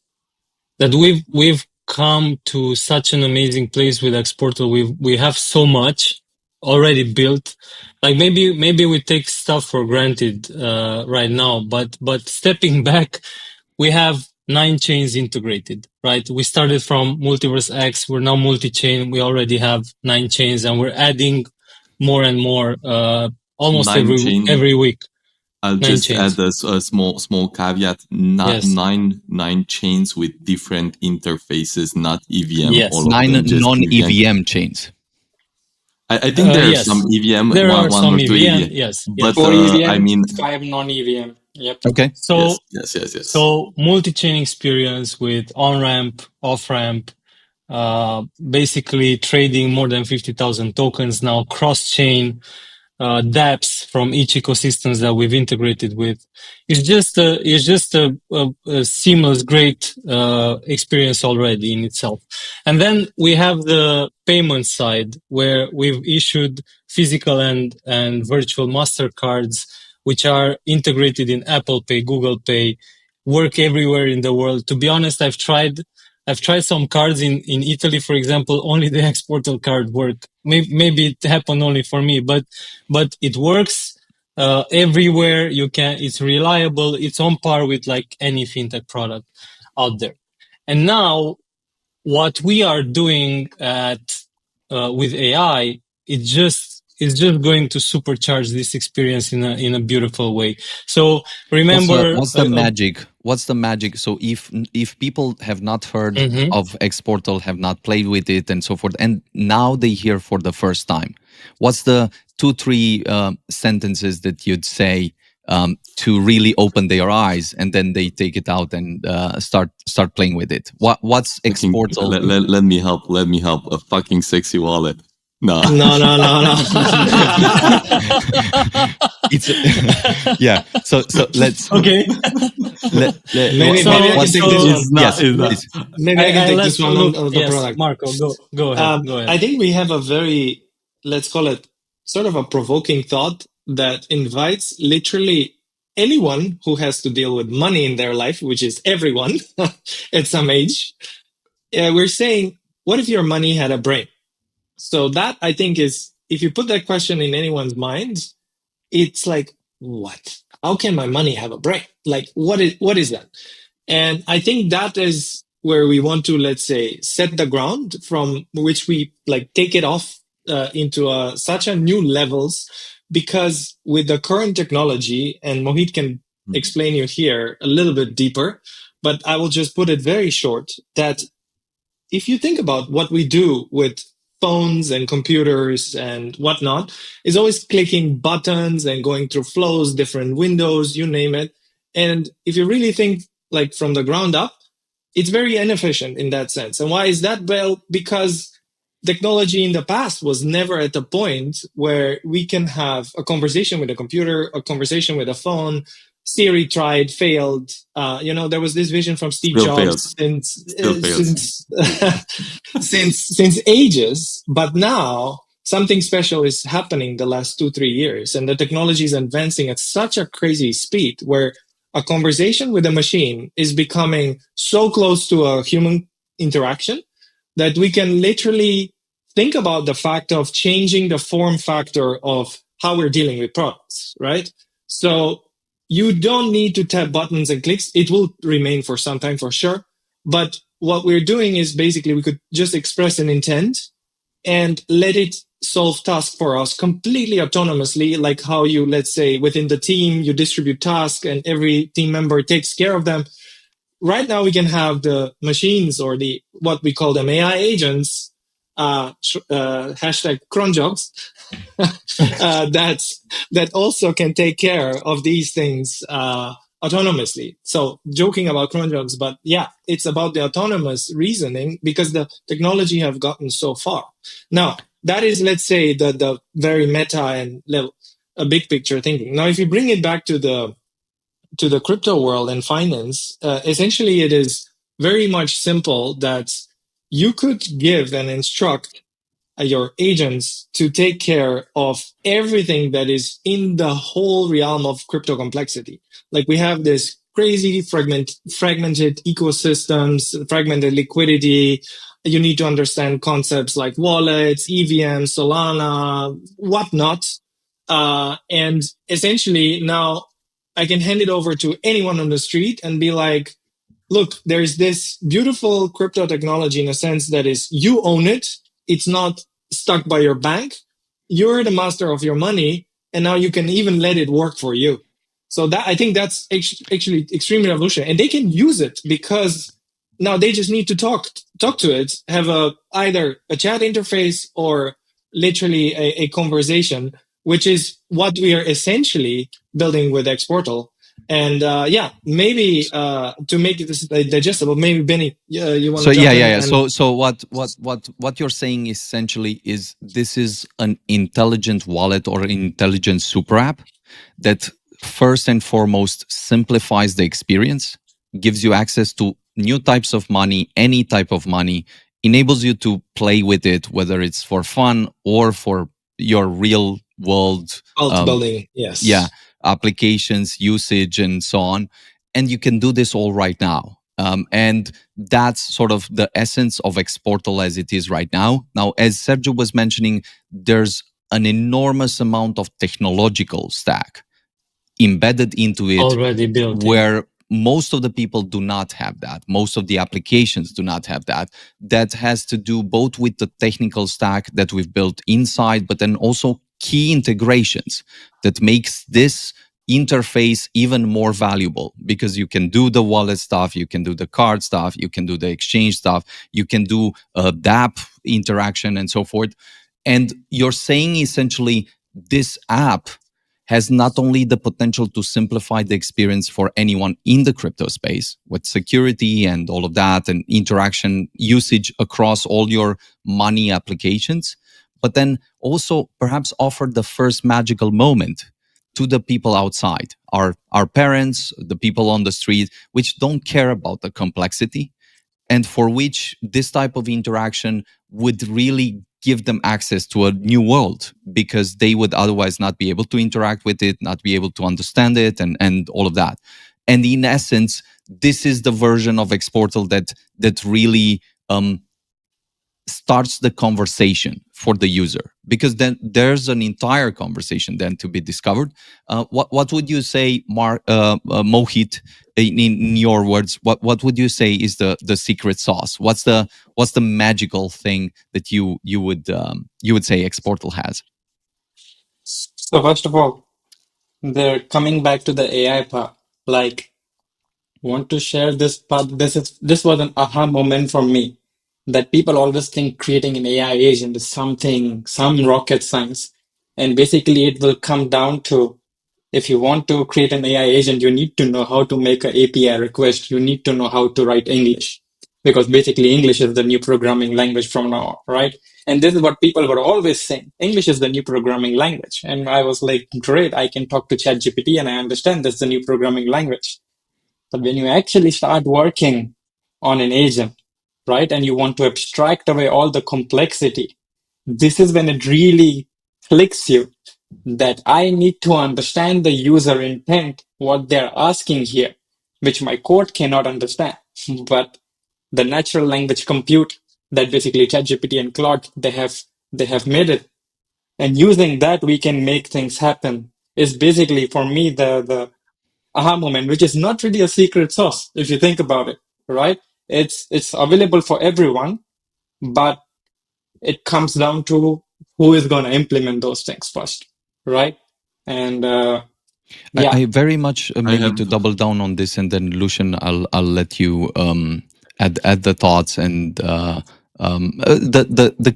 that we've come to such an amazing place with xPortal. We have so much already built. Like maybe we take stuff for granted right now, but stepping back, we have 9 chains integrated, right? We started from Multiverse X, we're now multi-chain. We already have 9 chains, and we're adding more and more almost every week. I'll just add a small caveat. Nine chains with different interfaces, not EVM. Yes. All of 9 them just non-EVM chains. I think there are some EVM. There are some or two EVM. Yes. But 4 EVM, I mean, 5 non-EVM. Yep. Okay. So Yes. so multi-chain experience with on-ramp, off-ramp, basically trading more than 50,000 tokens now, cross-chain, dApps from each ecosystems that we've integrated with. It's just a seamless, great experience already in itself. And then we have the payment side where we've issued physical and virtual MasterCards, which are integrated in Apple Pay, Google Pay, work everywhere in the world. To be honest, I've tried some cards in Italy, for example. Only the xPortal card worked. Maybe it happened only for me, but it works everywhere. It's reliable. It's on par with like any fintech product out there. And now what we are doing with AI, it's just going to supercharge this experience in a beautiful way. So remember, What's the magic? What's the magic? So if people have not heard of xPortal, have not played with it, and so forth, and now they hear for the first time, what's the 2-3 sentences that you'd say to really open their eyes, and then they take it out and start playing with it? What's xPortal? Let me help. A fucking sexy wallet. No. It's yeah. So let's okay. Maybe I can take this one. Yes, Maybe I can take this one on the yes, product. Marko, go ahead. I think we have a very, let's call it sort of a provoking thought that invites literally anyone who has to deal with money in their life, which is everyone at some age. We're saying, what if your money had a brain? So that, I think, is, if you put that question in anyone's mind, it's like, what? How can my money have a brain? Like, what is that? And I think that is where we want to, let's say, set the ground from which we like take it off into such a new levels, because with the current technology, and Mohit can explain you here a little bit deeper, but I will just put it very short, that if you think about what we do with phones and computers and whatnot, is always clicking buttons and going through flows, different windows, you name it. And if you really think like from the ground up, it's very inefficient in that sense. And why is that? Well, because technology in the past was never at the point where we can have a conversation with a computer, a conversation with a phone. Siri tried, failed. There was this vision from Steve Jobs since ages. But now something special is happening the last 2-3 years, and the technology is advancing at such a crazy speed where a conversation with a machine is becoming so close to a human interaction that we can literally think about the fact of changing the form factor of how we're dealing with products, right? So you don't need to tap buttons and clicks. It will remain for some time for sure. But what we're doing is basically we could just express an intent and let it solve tasks for us completely autonomously, like how you, let's say, within the team, you distribute tasks and every team member takes care of them. Right now, we can have the machines, or the what we call them AI agents, hashtag cron jobs, that also can take care of these things autonomously. So joking about cron jobs, but yeah, it's about the autonomous reasoning, because the technology have gotten so far. Now, that is, let's say, the very meta and level, a big picture thinking. Now, if you bring it back to the crypto world and finance, essentially it is very much simple that you could give and instruct your agents to take care of everything that is in the whole realm of crypto complexity. Like, we have this crazy fragmented ecosystems, fragmented liquidity. You need to understand concepts like wallets, EVM, Solana, whatnot. And essentially now I can hand it over to anyone on the street and be like, look, there's this beautiful crypto technology in a sense that is, you own it. It's not stuck by your bank. You're the master of your money. And now you can even let it work for you. So that, I think that's actually extremely revolutionary. And they can use it because now they just need to talk to it, have either a chat interface or literally a conversation, which is what we are essentially building with xPortal. And maybe to make this digestible, maybe Benny, you want to jump in? So what you're saying essentially is this is an intelligent wallet or an intelligent super app that first and foremost simplifies the experience, gives you access to new types of money, any type of money, enables you to play with it, whether it's for fun or for your real world building, yes, applications, usage, and so on. And you can do this all right now. And that's sort of the essence of xPortal as it is right now. Now, as Sergio was mentioning, there's an enormous amount of technological stack embedded into it already built, where most of the people do not have that. Most of the applications do not have that. That has to do both with the technical stack that we've built inside, but then also key integrations that makes this interface even more valuable, because you can do the wallet stuff, you can do the card stuff, you can do the exchange stuff, you can do DApp interaction and so forth. And you're saying essentially this app has not only the potential to simplify the experience for anyone in the crypto space with security and all of that and interaction usage across all your money applications, but then also perhaps offer the first magical moment to the people outside, our parents, the people on the street, which don't care about the complexity, and for which this type of interaction would really give them access to a new world, because they would otherwise not be able to interact with it, not be able to understand it, and all of that. And in essence, this is the version of xPortal that really starts the conversation for the user, because then there's an entire conversation then to be discovered. What would you say, Mohit, in your words? What would you say is the secret sauce? What's the magical thing that you would say xPortal has? So first of all, they're coming back to the AI part. Like, want to share this part? This was an aha moment for me. That people always think creating an AI agent is some rocket science, and basically it will come down to, if you want to create an AI agent, you need to know how to make an API request. You need to know how to write English, because basically English is the new programming language from now on, right? And this is what people were always saying. English is the new programming language. And I was like, great, I can talk to ChatGPT and I understand that's the new programming language. But when you actually start working on an agent, right, and you want to abstract away all the complexity, this is when it really clicks you that I need to understand the user intent, what they're asking here, which my code cannot understand. But the natural language compute that basically ChatGPT and Claude, they have made it. And using that, we can make things happen is basically for me the aha moment, which is not really a secret sauce if you think about it, right? It's available for everyone, but it comes down to who is going to implement those things first, right? And I very much maybe to double down on this, and then Lucian, I'll let you add the thoughts. And the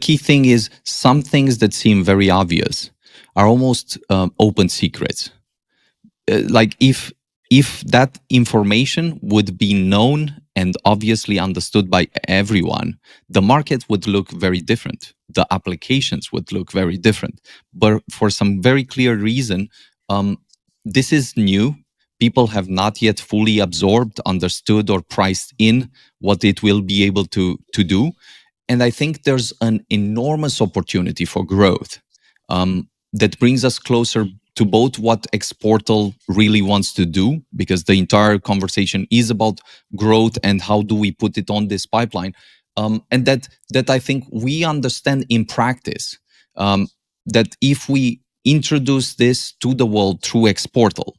key thing is, some things that seem very obvious are almost open secrets. Like if that information would be known and obviously understood by everyone, the market would look very different. The applications would look very different. But for some very clear reason, this is new. People have not yet fully absorbed, understood, or priced in what it will be able to do. And I think there's an enormous opportunity for growth that brings us closer to both what xPortal really wants to do, because the entire conversation is about growth and how do we put it on this pipeline. And that I think we understand in practice, that if we introduce this to the world through xPortal,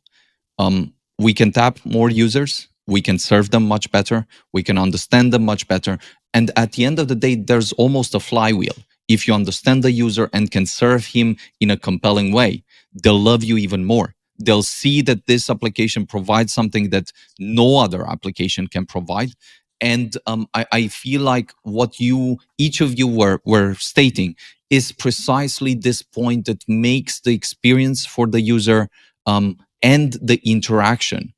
we can tap more users, we can serve them much better, we can understand them much better. And at the end of the day, there's almost a flywheel. If you understand the user and can serve him in a compelling way, they'll love you even more. They'll see that this application provides something that no other application can provide. And I feel like what each of you were stating is precisely this point that makes the experience for the user and the interaction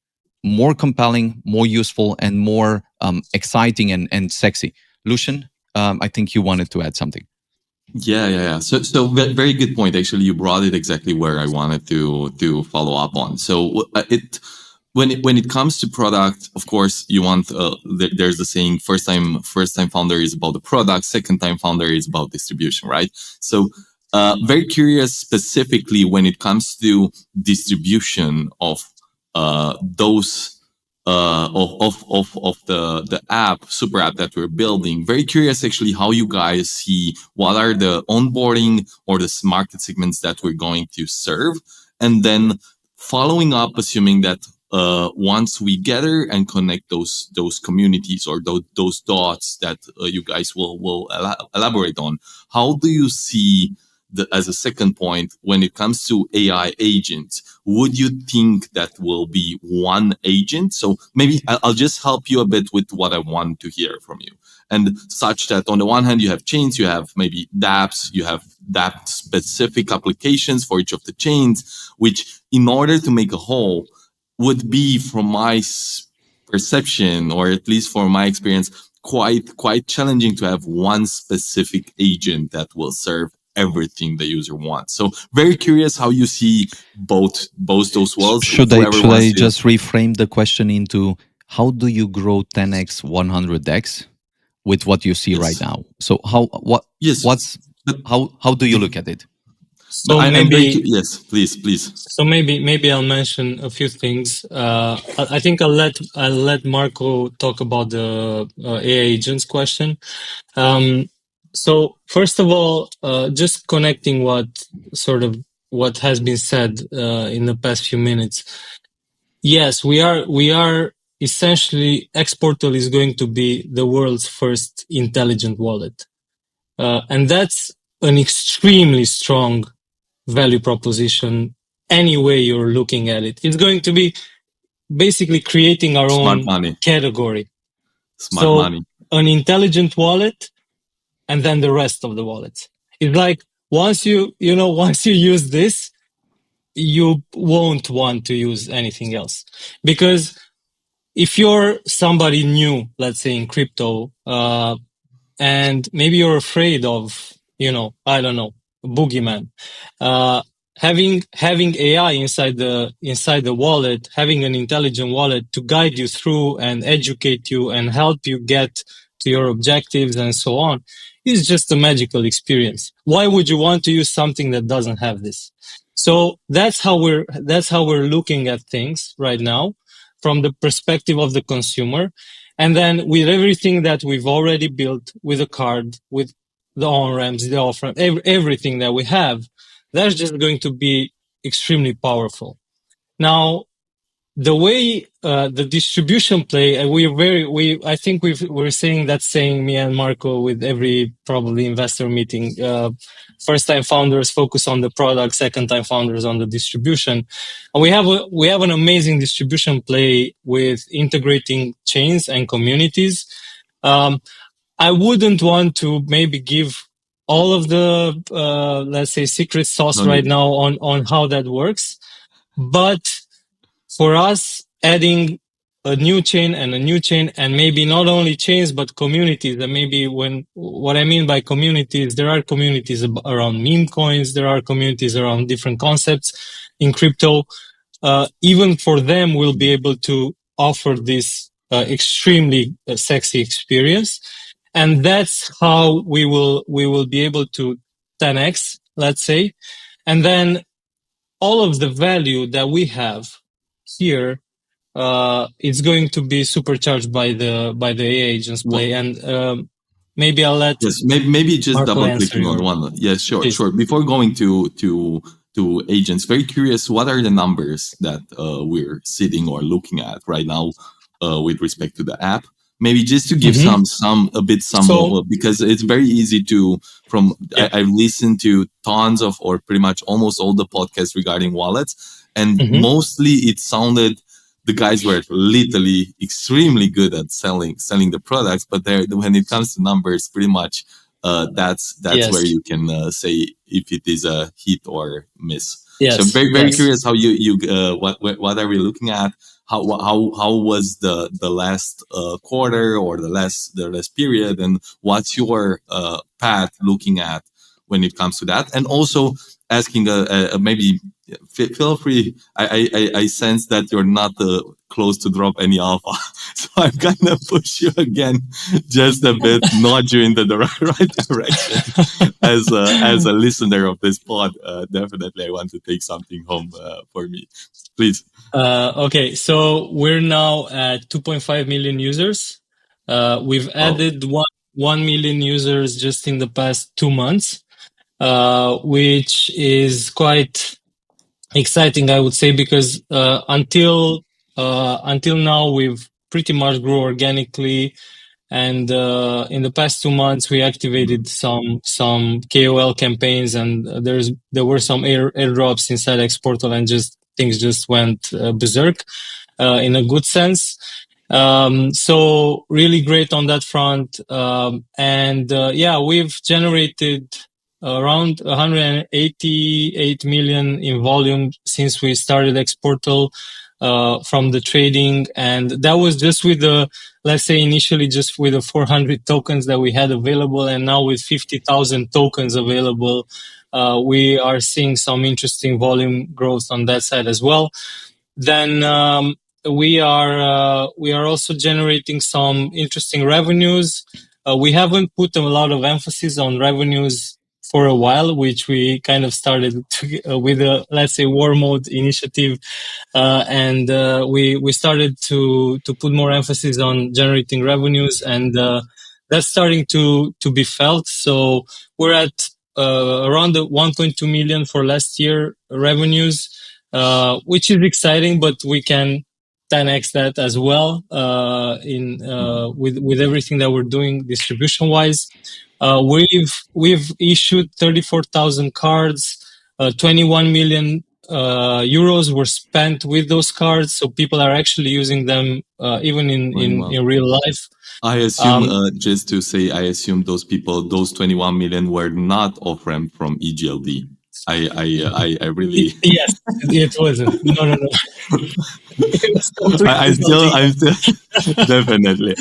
more compelling, more useful, and more exciting and sexy. Lucian, I think you wanted to add something. Yeah. So very good point. Actually, you brought it exactly where I wanted to follow up on. So when it comes to product, of course, you want there's the saying first time founder is about the product, second time founder is about distribution, right? So very curious specifically when it comes to distribution of those of the app, super app that we're building. Very curious actually how you guys see what are the onboarding or the market segments that we're going to serve, and then following up, assuming that once we gather and connect those communities or those dots that you guys will elaborate on, how do you see as a second point, when it comes to AI agents, would you think that will be one agent? So maybe I'll just help you a bit with what I want to hear from you. And such that on the one hand, you have chains, you have maybe dApps, you have dApp specific applications for each of the chains, which in order to make a whole would be, from my perception, or at least for my experience, quite challenging to have one specific agent that will serve everything the user wants. So very curious how you see both those worlds. Should I just reframe the question into how do you grow 10x 100x with what you see right now? So how do you look at it? So maybe yes, please. So maybe I'll mention a few things. I think I'll let Marko talk about the AI agents question. So first of all, just connecting what has been said in the past few minutes. Yes, we are essentially, xPortal is going to be the world's first intelligent wallet, and that's an extremely strong value proposition any way you're looking at it. It's going to be basically creating our own category. Smart money. An intelligent wallet, and then the rest of the wallets. It's like once you use this, you won't want to use anything else. Because if you're somebody new, let's say in crypto, and maybe you're afraid of, I don't know, boogeyman, having AI inside the wallet, having an intelligent wallet to guide you through and educate you and help you get to your objectives and so on is just a magical experience. Why would you want to use something that doesn't have this? So that's how we're looking at things right now from the perspective of the consumer. And then with everything that we've already built with a card, with the on-ramps, the off-ramp, everything that we have, that's just going to be extremely powerful. Now, the way the distribution play, I think we're saying that saying, me and Marko, with every probably investor meeting. First-time founders focus on the product, second-time founders on the distribution. And we have an amazing distribution play with integrating chains and communities. I wouldn't want to maybe give all of the let's say secret sauce right now on how that works, but for us, adding a new chain and maybe not only chains but communities. And maybe what I mean by communities, there are communities around meme coins, there are communities around different concepts in crypto. Even for them, we'll be able to offer this extremely sexy experience, and that's how we will be able to 10x, let's say, and then all of the value that we have here, it's going to be supercharged by the AI agents play. And maybe I'll let maybe just Marko double clicking on one. Yes, sure. Before going to agents, very curious, what are the numbers that we're sitting or looking at right now with respect to the app? Maybe just to give some because it's very easy to I've listened to tons of, or pretty much almost all the podcasts regarding wallets, and mostly it sounded the guys were literally extremely good at selling the products, but when it comes to numbers, pretty much that's where you can say if it is a hit or miss. So Yes, very yes. curious how you what are we looking at? How was the last quarter or the last period, and what's your path looking at when it comes to that? And also asking maybe feel free. I sense that you're not close to drop any alpha, so I'm gonna push you again just a bit, nudge you in the right direction. As a listener of this pod, definitely I want to take something home for me. Please. Okay, so we're now at 2.5 million users. We've added 1 million users just in the past 2 months, which is quite exciting, I would say, because until now we've pretty much grew organically, and in the past 2 months we activated some KOL campaigns, and there were some airdrops inside xPortal, and just things just went berserk in a good sense. So really great on that front. And yeah, we've generated around 188 million in volume since we started xPortal from the trading. And that was just with the, let's say initially just with the 400 tokens that we had available. And now with 50,000 tokens available, we are seeing some interesting volume growth on that side as well. Then we are also generating some interesting revenues. We haven't put a lot of emphasis on revenues for a while, which we kind of started with a, let's say, war mode initiative, and we started to put more emphasis on generating revenues, and that's starting to be felt. So we're at around the 1.2 million for last year revenues, which is exciting, but we can 10x that as well with everything that we're doing distribution wise. We've issued 34,000 cards, 21 million euros were spent with those cards, so people are actually using them even in real life. I assume, just to say, I assume those people, those 21 million were not off-ramp from EGLD. I really... Yes, it wasn't. No. I'm still definitely.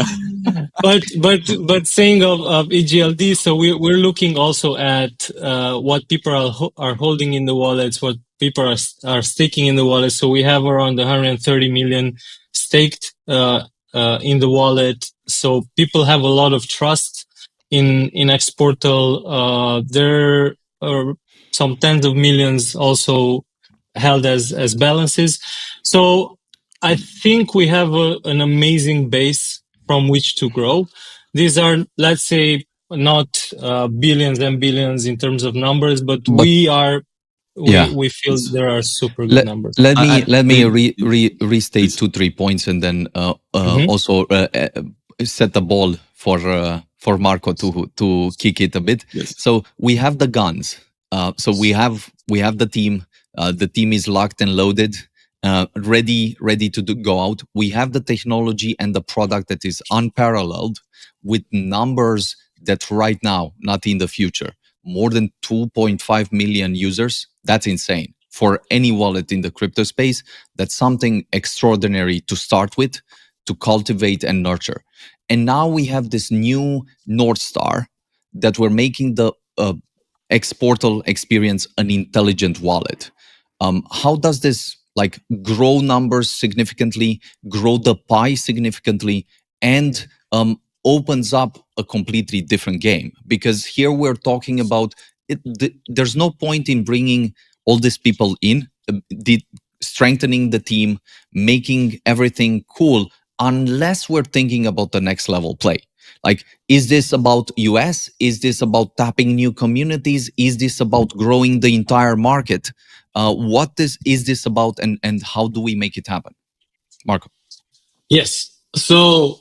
But saying of EGLD, so we're looking also at what people are holding in the wallets, what people are staking in the wallet. So we have around 130 million staked in the wallet. So people have a lot of trust in xPortal. There are some tens of millions also held as balances. So I think we have an amazing base from which to grow. These are, let's say, not billions and billions in terms of numbers, but we feel there are super good numbers. Let me restate 2-3 points, and then also set the ball for Marko to kick it a bit. Yes. So we have the guns. So we have the team. The team is locked and loaded, ready to go out. We have the technology and the product that is unparalleled, with numbers that right now, not in the future, more than 2.5 million users. That's insane for any wallet in the crypto space. That's something extraordinary to start with, to cultivate and nurture. And now we have this new North Star that we're making the xPortal experience an intelligent wallet. How does this grow numbers significantly, grow the pie significantly, and opens up a completely different game? Because here we're talking about it. There's no point in bringing all these people in, strengthening the team, making everything cool, unless we're thinking about the next level play. Is this about US? Is this about tapping new communities? Is this about growing the entire market? What is this about, and how do we make it happen? Marko. Yes. So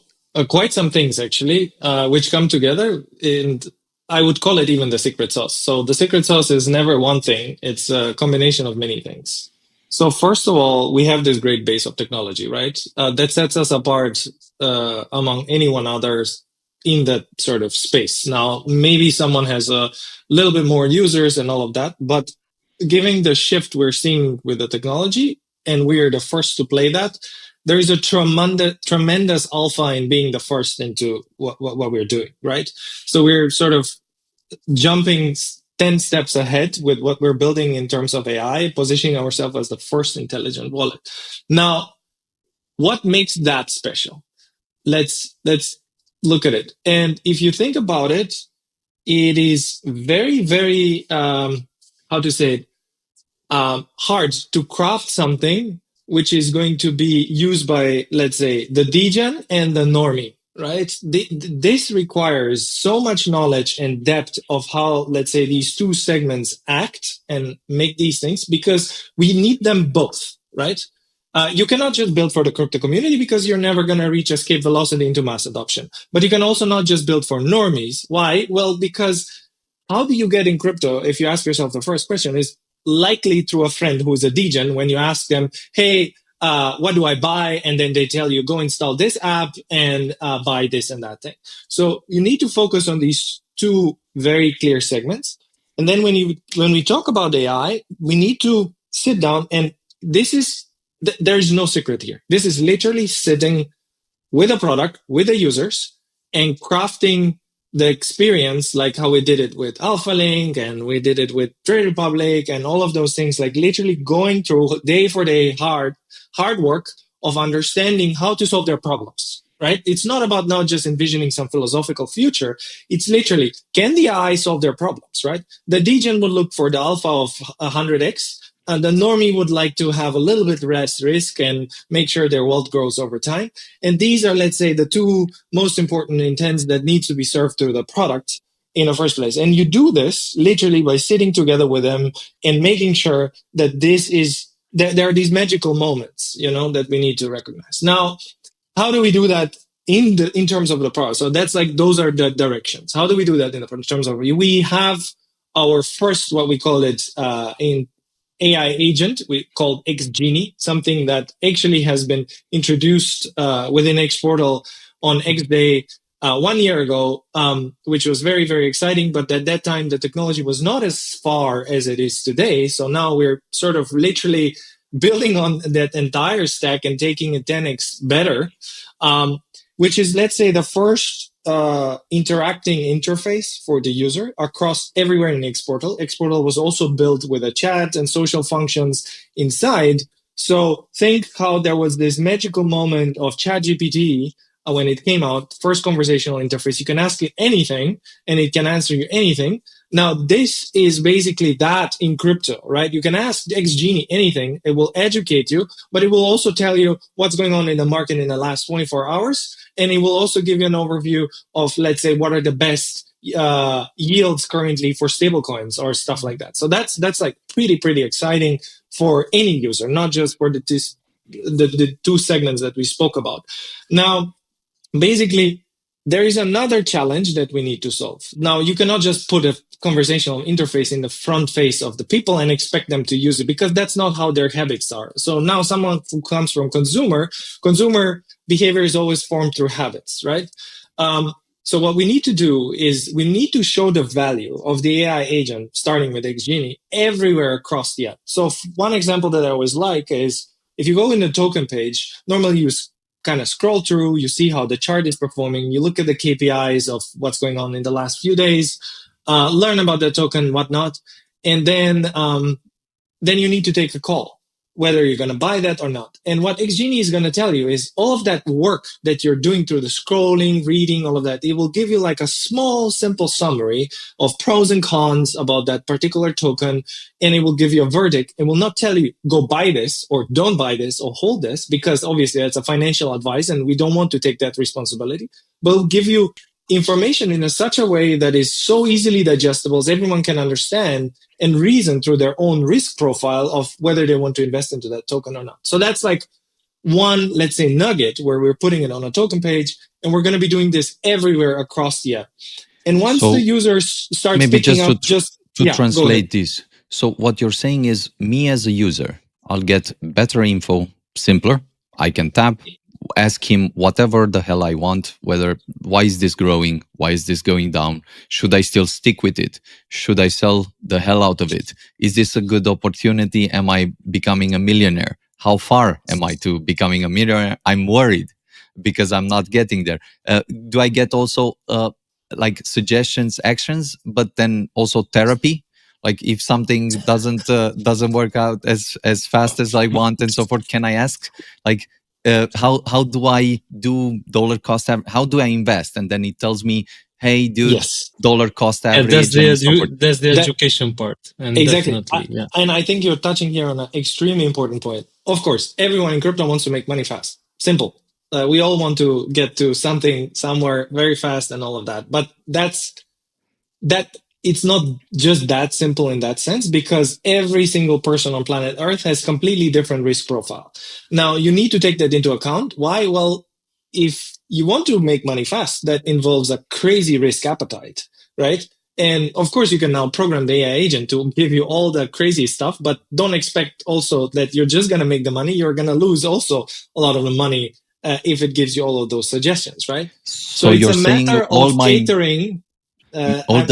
quite some things actually, which come together, and I would call it even the secret sauce. So the secret sauce is never one thing. It's a combination of many things. So first of all, we have this great base of technology, right? That sets us apart among anyone others in that sort of space. Now, maybe someone has a little bit more users and all of that, but given the shift we're seeing with the technology, and we are the first to play that, there is a tremendous alpha in being the first into what we're doing, right? So we're sort of jumping 10 steps ahead with what we're building in terms of AI, positioning ourselves as the first intelligent wallet. Now, what makes that special? Let's look at it. And if you think about it, it is very, very, how to say it, hard to craft something which is going to be used by, let's say, the degen and the normie, right? This requires so much knowledge and depth of how, let's say, these two segments act and make these things, because we need them both, right? You cannot just build for the crypto community because you're never going to reach escape velocity into mass adoption. But you can also not just build for normies. Why? Well, because how do you get in crypto? If you ask yourself the first question is likely through a friend who is a degen. When you ask them, hey, what do I buy? And then they tell you, go install this app and buy this and that thing. So you need to focus on these two very clear segments. And then when we talk about AI, we need to sit down, and there is no secret here. This is literally sitting with a product, with the users, and crafting the experience, like how we did it with AlphaLink and we did it with Trade Republic and all of those things, like literally going through day for day hard work of understanding how to solve their problems, right? It's not about not just envisioning some philosophical future. It's literally, can the AI solve their problems, right? The degen would look for the alpha of 100x. And the normie would like to have a little bit less risk and make sure their wealth grows over time. And these are, let's say, the two most important intents that needs to be served through the product in the first place. And you do this literally by sitting together with them and making sure that there are these magical moments, that we need to recognize. Now, how do we do that in terms of the product? So that's like, those are the directions. How do we do that in terms of, we have our first, what we call it in AI agent we called xGenie, something that actually has been introduced within xPortal on X Day 1 year ago, which was very, very exciting. But at that time, the technology was not as far as it is today. So now we're sort of literally building on that entire stack and taking it 10x better, which is, let's say, the first interacting interface for the user across everywhere in xPortal. xPortal was also built with a chat and social functions inside. So think how there was this magical moment of ChatGPT when it came out, first conversational interface. You can ask it anything and it can answer you anything. Now, this is basically that in crypto, right? You can ask xGenie anything. It will educate you, but it will also tell you what's going on in the market in the last 24 hours. And it will also give you an overview of, let's say, what are the best yields currently for stablecoins or stuff like that. So that's like pretty exciting for any user, not just for the two segments that we spoke about. Now, basically, there is another challenge that we need to solve. Now, you cannot just put a conversational interface in the front face of the people and expect them to use it, because that's not how their habits are. So now someone who comes from consumer behavior is always formed through habits, right? So what we need to do is we need to show the value of the AI agent, starting with xGenie, everywhere across the app. So one example that I always like is if you go in the token page, normally you kind of scroll through, you see how the chart is performing, you look at the KPIs of what's going on in the last few days, learn about the token, whatnot, and then you need to take a call, whether you're going to buy that or not. And what xGenie is going to tell you is all of that work that you're doing through the scrolling, reading, all of that, it will give you like a small, simple summary of pros and cons about that particular token, and it will give you a verdict. It will not tell you, go buy this or don't buy this or hold this, because obviously that's a financial advice and we don't want to take that responsibility, but it will give you information in such a way that is so easily digestible as everyone can understand and reason through their own risk profile of whether they want to invest into that token or not. So that's like one, let's say, nugget where we're putting it on a token page, and we're going to be doing this everywhere across the app. And once the users start picking up, to translate this. So what you're saying is, me as a user, I'll get better info, simpler. I can tap ask him whatever the hell I want, why is this growing? Why is this going down? Should I still stick with it? Should I sell the hell out of it? Is this a good opportunity? Am I becoming a millionaire? How far am I to becoming a millionaire? I'm worried because I'm not getting there. Do I get also like suggestions, actions, but then also therapy? Like if something doesn't work out as fast as I want and so forth, can I ask like how do I do dollar cost average? How do I invest? And then it tells me, hey, dude, Yes. dollar cost average. That's the education part, and exactly. definitely, And I think you're touching here on an extremely important point. Of course, everyone in crypto wants to make money fast. Simple. We all want to get to something somewhere very fast and all of that. But it's not just that simple in that sense, because every single person on planet Earth has completely different risk profile. Now, you need to take that into account. Why? Well, if you want to make money fast, that involves a crazy risk appetite, right? And of course, you can now program the AI agent to give you all the crazy stuff, but don't expect also that you're just going to make the money. You're going to lose also a lot of the money if it gives you all of those suggestions, right? So it's you're a saying matter of catering. All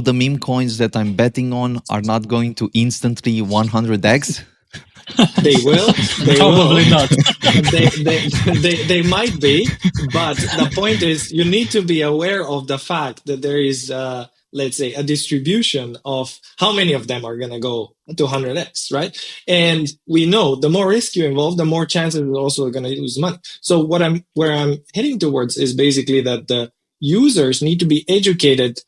the meme coins that I'm betting on are not going to instantly 100x. They will. They probably will. not. they might be, but the point is, you need to be aware of the fact that there is, let's say, a distribution of how many of them are going to go to 100x, right? And we know the more risk you involve, the more chances you're also going to lose money. So where I'm heading towards is basically that the users need to be educated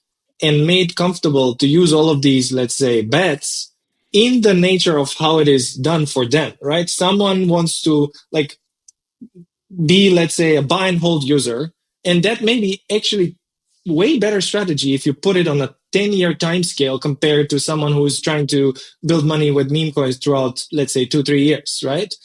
and made comfortable to use all of these, let's say, bets in the nature of how it is done for them, right? Someone wants to like be, let's say, a buy and hold user, and that may be actually way better strategy if you put it on a 10-year time scale compared to someone who's trying to build money with meme coins throughout, let's say, 2-3 years, right?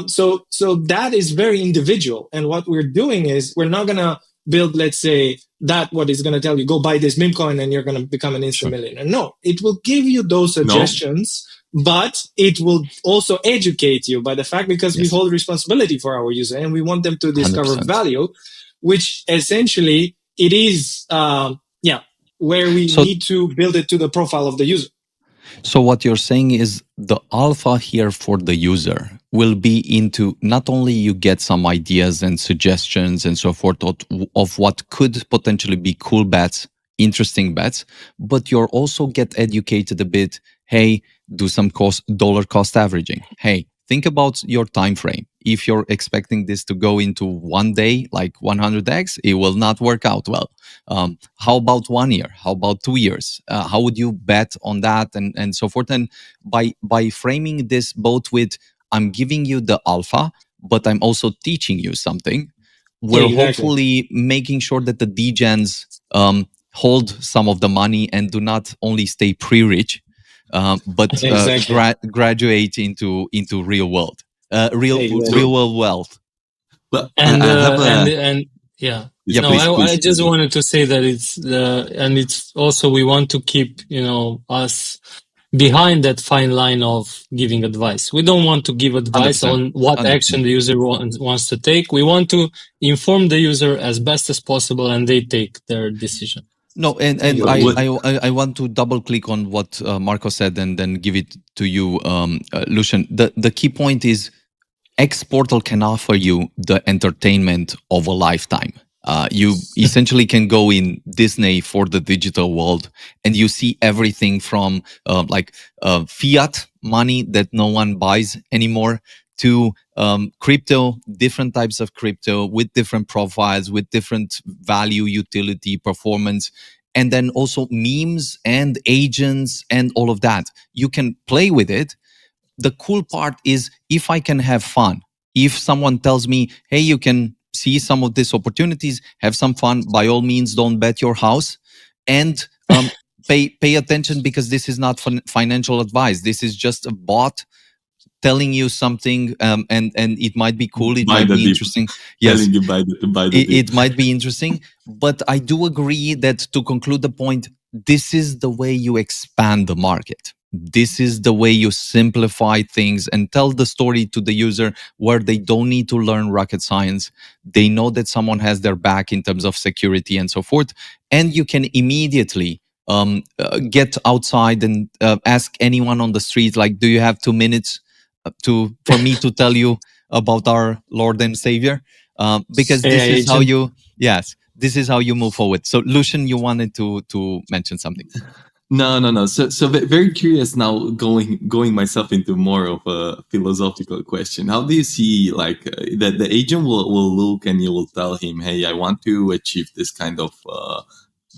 So that is very individual. And what we're doing is we're not gonna build, let's say, that what is going to tell you, go buy this meme coin and you're going to become an instant millionaire. No, it will give you those suggestions, but it will also educate you by the fact, because we hold responsibility for our user and we want them to discover 100%. Value, which essentially it is, where we need to build it to the profile of the user. So what you're saying is the alpha here for the user will be into not only you get some ideas and suggestions and so forth of what could potentially be cool bets, interesting bets, but you'll also get educated a bit. Hey, do some dollar cost averaging. Hey, think about your time frame. If you're expecting this to go into one day, like 100x, it will not work out well. How about 1 year? How about 2 years? How would you bet on that and so forth? And by framing this both with, I'm giving you the alpha, but I'm also teaching you something, we're hopefully making sure that the degens hold some of the money and do not only stay pre-rich, but graduate into real world, real world wealth. But I just wanted to say that it's also, we want to keep us behind that fine line of giving advice. We don't want to give advice 100%, on what 100%. Action the user wants to take. We want to inform the user as best as possible, and they take their decision. No, and I want to double click on what Marko said and then give it to you, Lucian. The key point is xPortal can offer you the entertainment of a lifetime. You essentially can go in Disney for the digital world, and you see everything from fiat money that no one buys anymore to crypto, different types of crypto with different profiles, with different value, utility, performance, and then also memes and agents and all of that. You can play with it. The cool part is if I can have fun. If someone tells me, hey, you can see some of these opportunities, have some fun, by all means, don't bet your house, and pay attention, because this is not financial advice. This is just a bot telling you something, and it might be cool, it might be interesting. Yes, it might be interesting, but I do agree that, to conclude the point, this is the way you expand the market. This is the way you simplify things and tell the story to the user where they don't need to learn rocket science. They know that someone has their back in terms of security and so forth. And you can immediately get outside and ask anyone on the street, like, do you have 2 minutes for me to tell you about our Lord and Savior? Because this AI is how agent. this is how you move forward. So Lucian, you wanted to mention something. No. So very curious now, going myself into more of a philosophical question. How do you see, like, that the agent will look and you will tell him, hey, I want to achieve this kind of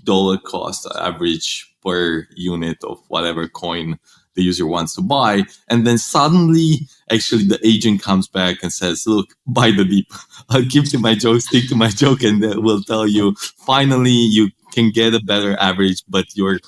dollar cost average per unit of whatever coin the user wants to buy, and then suddenly actually the agent comes back and says, look, buy the dip. I'll keep to my joke, stick to my joke, and we'll tell you finally you can get a better average, but you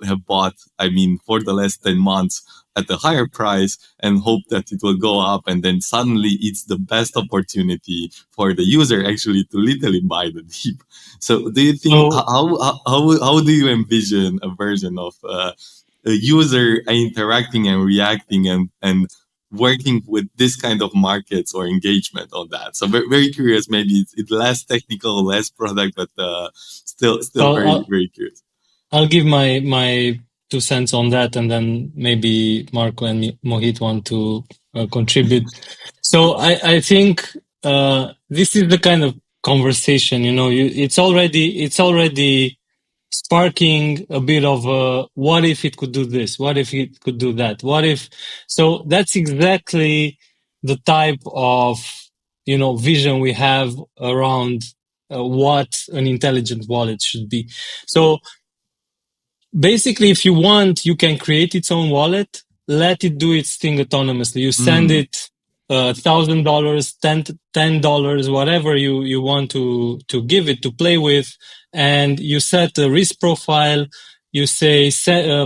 have bought, I mean, for the last 10 months at a higher price and hope that it will go up, and then suddenly it's the best opportunity for the user actually to literally buy the dip. So do you think, So how do you envision a version of a user interacting and reacting and working with this kind of markets or engagement on that? So very, very curious. Maybe it's less technical, less product, but still very, I'll very curious. I'll give my 2 cents on that, and then maybe Marco and Mohit want to contribute. So I think this is the kind of conversation, it's already sparking a bit of what if it could do this? What if it could do that? What if? So that's exactly the type of vision we have around what an intelligent wallet should be. So basically, if you want, you can create its own wallet, let it do its thing autonomously. You send it $1,000, $10, whatever you want to give it to play with, and you set a risk profile. You say,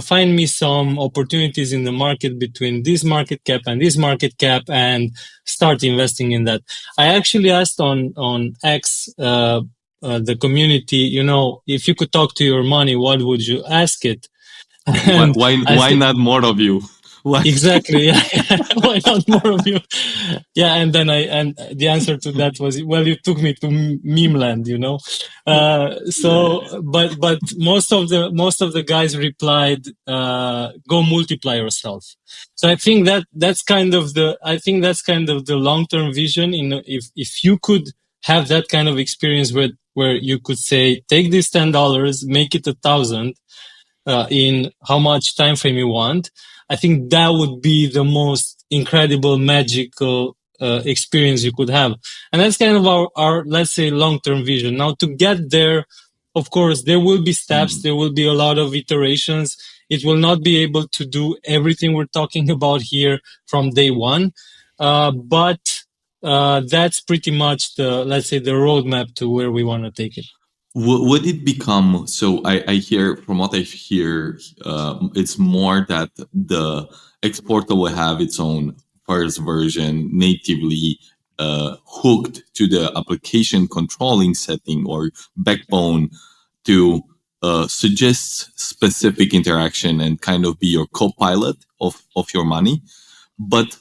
find me some opportunities in the market between this market cap and this market cap, and start investing in that. I actually asked on X, the community, if you could talk to your money, what would you ask it? Why, And why not more of you? Why? exactly, yeah. Why not more of you? Yeah, and then the answer to that was, well, you took me to meme land, So, but most of the guys replied, go multiply yourself. So I think that's kind of the long-term vision. If you could have that kind of experience where you could say, take this $10, make it 1,000, in how much time frame you want, I think that would be the most incredible, magical experience you could have. And that's kind of our let's say, long-term vision. Now, to get there, of course, there will be steps. There will be a lot of iterations. It will not be able to do everything we're talking about here from day one. But that's pretty much let's say, the roadmap to where we want to take it. Would it become, so I hear, from what I hear, it's more that the xPortal will have its own first version natively hooked to the application controlling setting or backbone to suggest specific interaction and kind of be your co-pilot of your money. But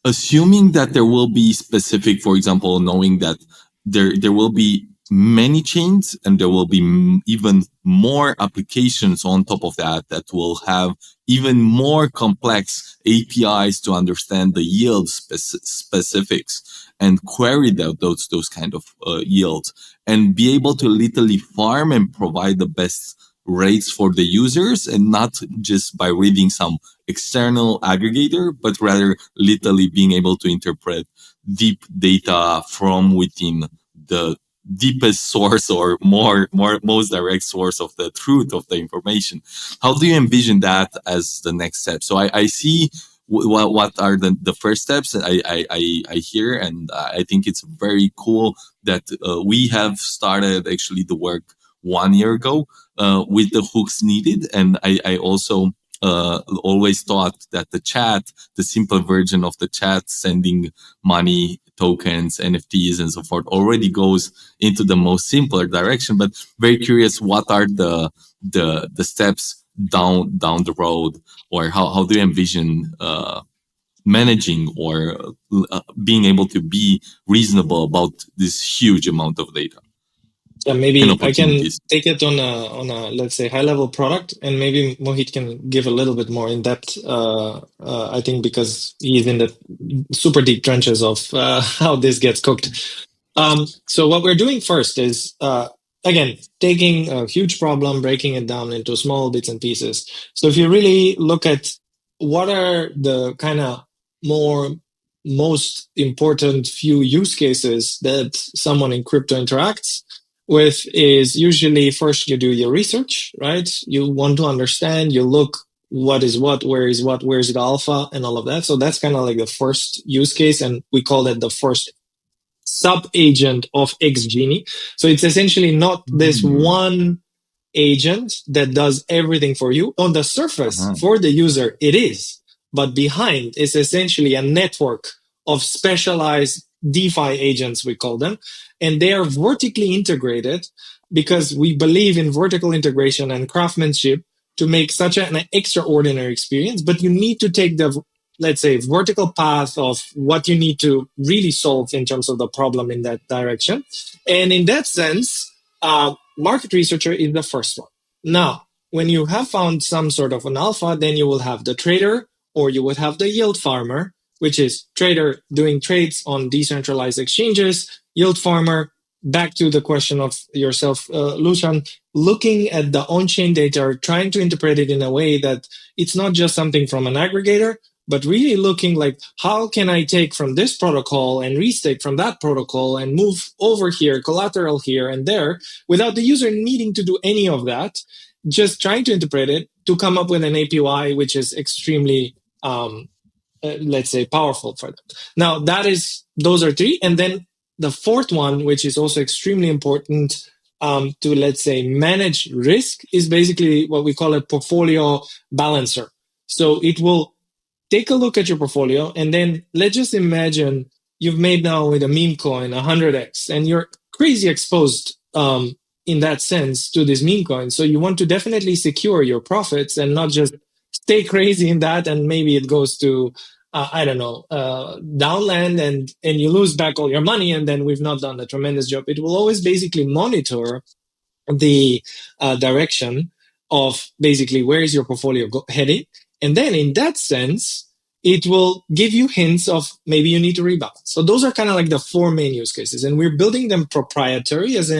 assuming that there will be specific, for example, knowing that there will be many chains and there will be even more applications on top of that will have even more complex APIs to understand the yield specifics and query those kind of yields and be able to literally farm and provide the best rates for the users, and not just by reading some external aggregator, but rather literally being able to interpret deep data from within the deepest source or most direct source of the truth of the information. How do you envision that as the next step? So I see what are the first steps that I hear, and I think it's very cool that we have started actually the work 1 year ago with the hooks needed. And I also always thought that the simple version of the chat, sending money, tokens, NFTs, and so forth, already goes into the most simpler direction. But very curious, what are the steps down the road, or how do you envision managing or being able to be reasonable about this huge amount of data Yeah, and maybe I can opportunities? take it on a let's say high level product, and maybe Mohit can give a little bit more in depth. I think because he's in the super deep trenches of how this gets cooked. So what we're doing first is again taking a huge problem, breaking it down into small bits and pieces. So if you really look at what are the kind of most important few use cases that someone in crypto interacts with, is usually first you do your research, right? You want to understand, you look what is what, where's the alpha, and all of that. So that's kind of like the first use case, and we call that the first sub-agent of XGenie. So it's essentially not this one agent that does everything for you. On the surface, for the user, it is. But behind is essentially a network of specialized DeFi agents, we call them. And they are vertically integrated because we believe in vertical integration and craftsmanship to make such an extraordinary experience. But you need to take the, let's say, vertical path of what you need to really solve in terms of the problem in that direction. And in that sense, market researcher is the first one. Now, when you have found some sort of an alpha, then you will have the trader, or you would have the yield farmer, which is trader doing trades on decentralized exchanges, yield farmer. Back to the question of yourself, Lucian, looking at the on-chain data, trying to interpret it in a way that it's not just something from an aggregator, but really looking like, how can I take from this protocol and restake from that protocol and move over here, collateral here and there, without the user needing to do any of that, just trying to interpret it to come up with an API which is extremely, let's say, powerful for them. Now, those are three. And then the fourth one, which is also extremely important to, let's say, manage risk, is basically what we call a portfolio balancer. So it will take a look at your portfolio, and then let's just imagine you've made now with a meme coin 100x, and you're crazy exposed in that sense to this meme coin. So you want to definitely secure your profits and not just stay crazy in that, and maybe it goes to I don't know, downland, and you lose back all your money, and then we've not done a tremendous job. It will always basically monitor the direction of basically where is your portfolio heading. And then in that sense, it will give you hints of maybe you need to rebalance. So those are kind of like the four main use cases. And we're building them proprietary as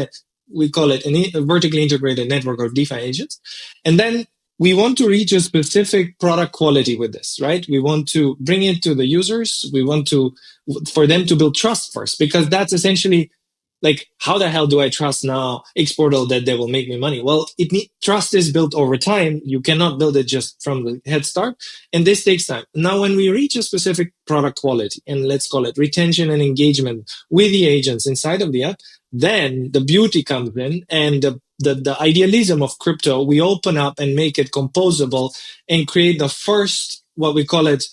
we call it a vertically integrated network of DeFi agents. And then we want to reach a specific product quality with this, right? We want to bring it to the users. We want for them to build trust first, because that's essentially like, how the hell do I trust now xPortal that they will make me money? Well, trust is built over time. You cannot build it just from the head start. And this takes time. Now, when we reach a specific product quality, and let's call it retention and engagement with the agents inside of the app, then the beauty comes in, and the idealism of crypto, we open up and make it composable and create the first, what we call it,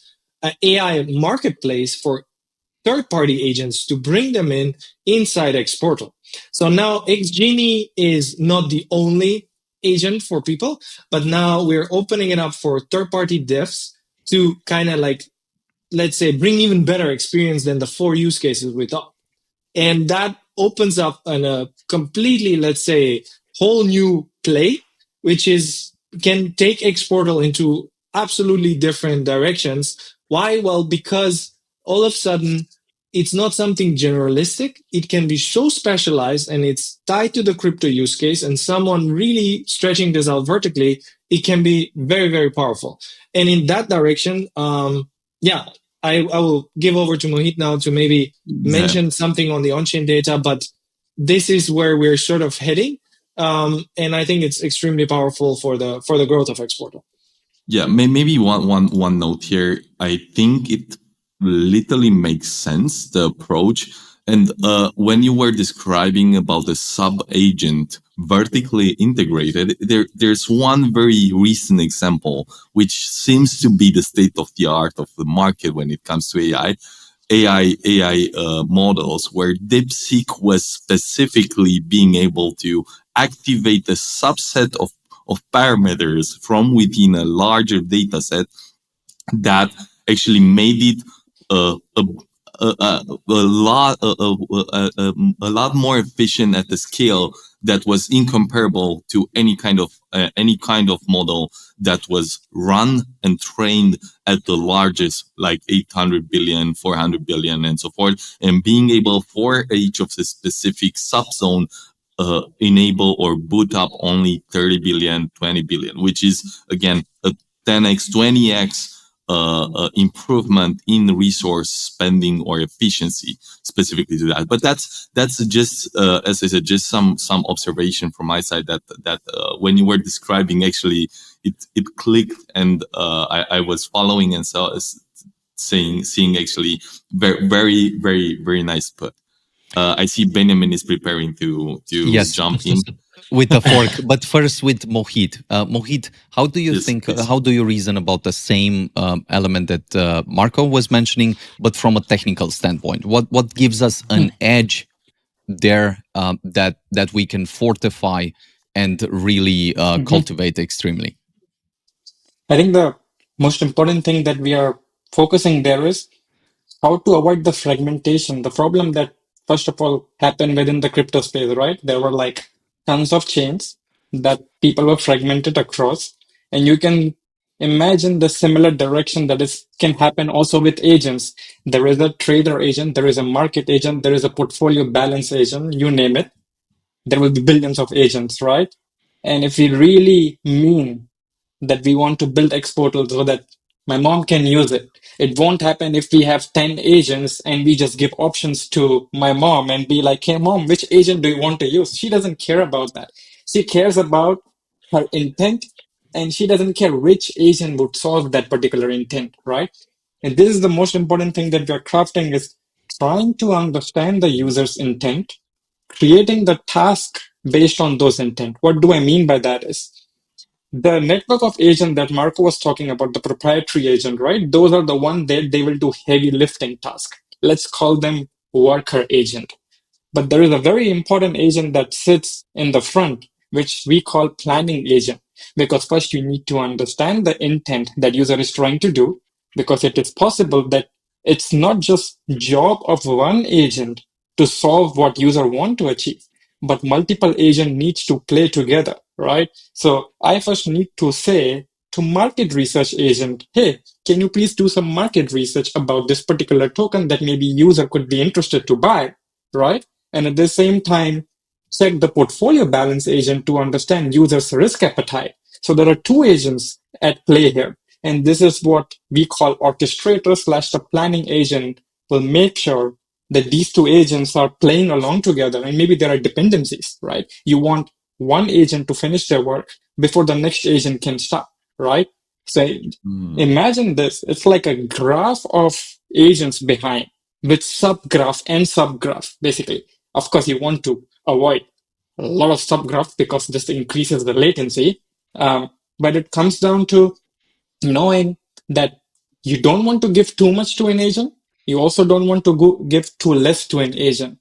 AI marketplace for third-party agents to bring them inside xPortal. So now XGenie is not the only agent for people, but now we're opening it up for third-party devs to kind of like, let's say, bring even better experience than the four use cases we thought. And that opens up a completely, let's say, whole new play, which can take xPortal into absolutely different directions. Why? Well, because all of a sudden, it's not something generalistic. It can be so specialized, and it's tied to the crypto use case, and someone really stretching this out vertically, it can be very, very powerful. And in that direction, I will give over to Mohit now to maybe mention something on the on-chain data, but this is where we're sort of heading. And I think it's extremely powerful for the growth of xPortal. Yeah, maybe one note here. I think it literally makes sense, the approach. And when you were describing about the sub-agent vertically integrated, there's one very recent example, which seems to be the state of the art of the market when it comes to AI models, where DeepSeek was specifically being able to activate a subset of parameters from within a larger data set that actually made it a lot more efficient at the scale that was incomparable to any kind of model that was run and trained at the largest, like 800 billion, 400 billion, and so forth, and being able for each of the specific subzone enable or boot up only 30 billion, 20 billion, which is again a 10x, 20x improvement in resource spending or efficiency specifically to that. But that's just as I said, just some observation from my side that when you were describing, actually it clicked, and I was following and seeing actually very nice put. I see Benjamin is preparing to Yes. jump in. With the fork, but first with Mohit. Mohit, how do you Yes, think? please. How do you reason about the same element that Marko was mentioning, but from a technical standpoint? What gives us an edge there that we can fortify and really cultivate extremely? I think the most important thing that we are focusing there is how to avoid the fragmentation, the problem that first of all happened within the crypto space, right? There were like tons of chains that people were fragmented across, and you can imagine the similar direction that is can happen also with agents. There is a trader agent, there is a market agent, there is a portfolio balance agent, you name it. There will be billions of agents, right? And if we really mean that we want to build xPortal so that my mom can use it. It won't happen if we have 10 agents and we just give options to my mom and be like, hey, mom, which agent do you want to use? She doesn't care about that. She cares about her intent, and she doesn't care which agent would solve that particular intent, right? And this is the most important thing that we're crafting is trying to understand the user's intent, creating the task based on those intent. What do I mean by that is the network of agent that Marko was talking about, the proprietary agent, right? Those are the one that they will do heavy lifting task. Let's call them worker agent. But there is a very important agent that sits in the front, which we call planning agent. Because first you need to understand the intent that user is trying to do, because it is possible that it's not just job of one agent to solve what user want to achieve, but multiple agent needs to play together, right? So I first need to say to market research agent, hey, can you please do some market research about this particular token that maybe user could be interested to buy, right? And at the same time, check the portfolio balance agent to understand users' risk appetite. So there are two agents at play here. And this is what we call orchestrator / the planning agent will make sure that these two agents are playing along together. And maybe there are dependencies, right? You want one agent to finish their work before the next agent can start, right? So imagine this. It's like a graph of agents behind with subgraph and subgraph, basically. Of course, you want to avoid a lot of subgraphs because this increases the latency. But it comes down to knowing that you don't want to give too much to an agent. You also don't want to give too less to an agent.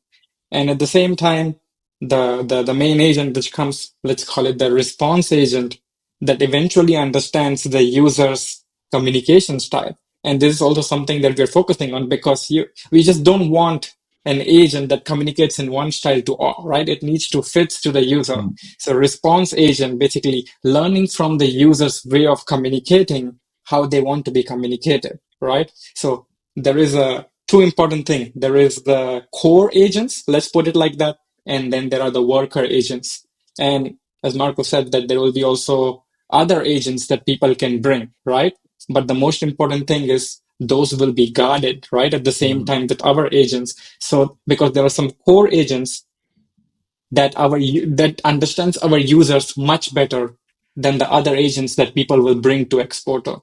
And at the same time, the main agent, which comes, let's call it the response agent, that eventually understands the user's communication style. And this is also something that we're focusing on because we just don't want an agent that communicates in one style to all, right? It needs to fit to the user. So response agent, basically learning from the user's way of communicating how they want to be communicated, right? So there is two important things. There is the core agents, let's put it like that, and then there are the worker agents. And as Marko said, that there will be also other agents that people can bring, right? But the most important thing is those will be guarded, right, at the same time with our agents. So because there are some core agents that understands our users much better than the other agents that people will bring to xPortal.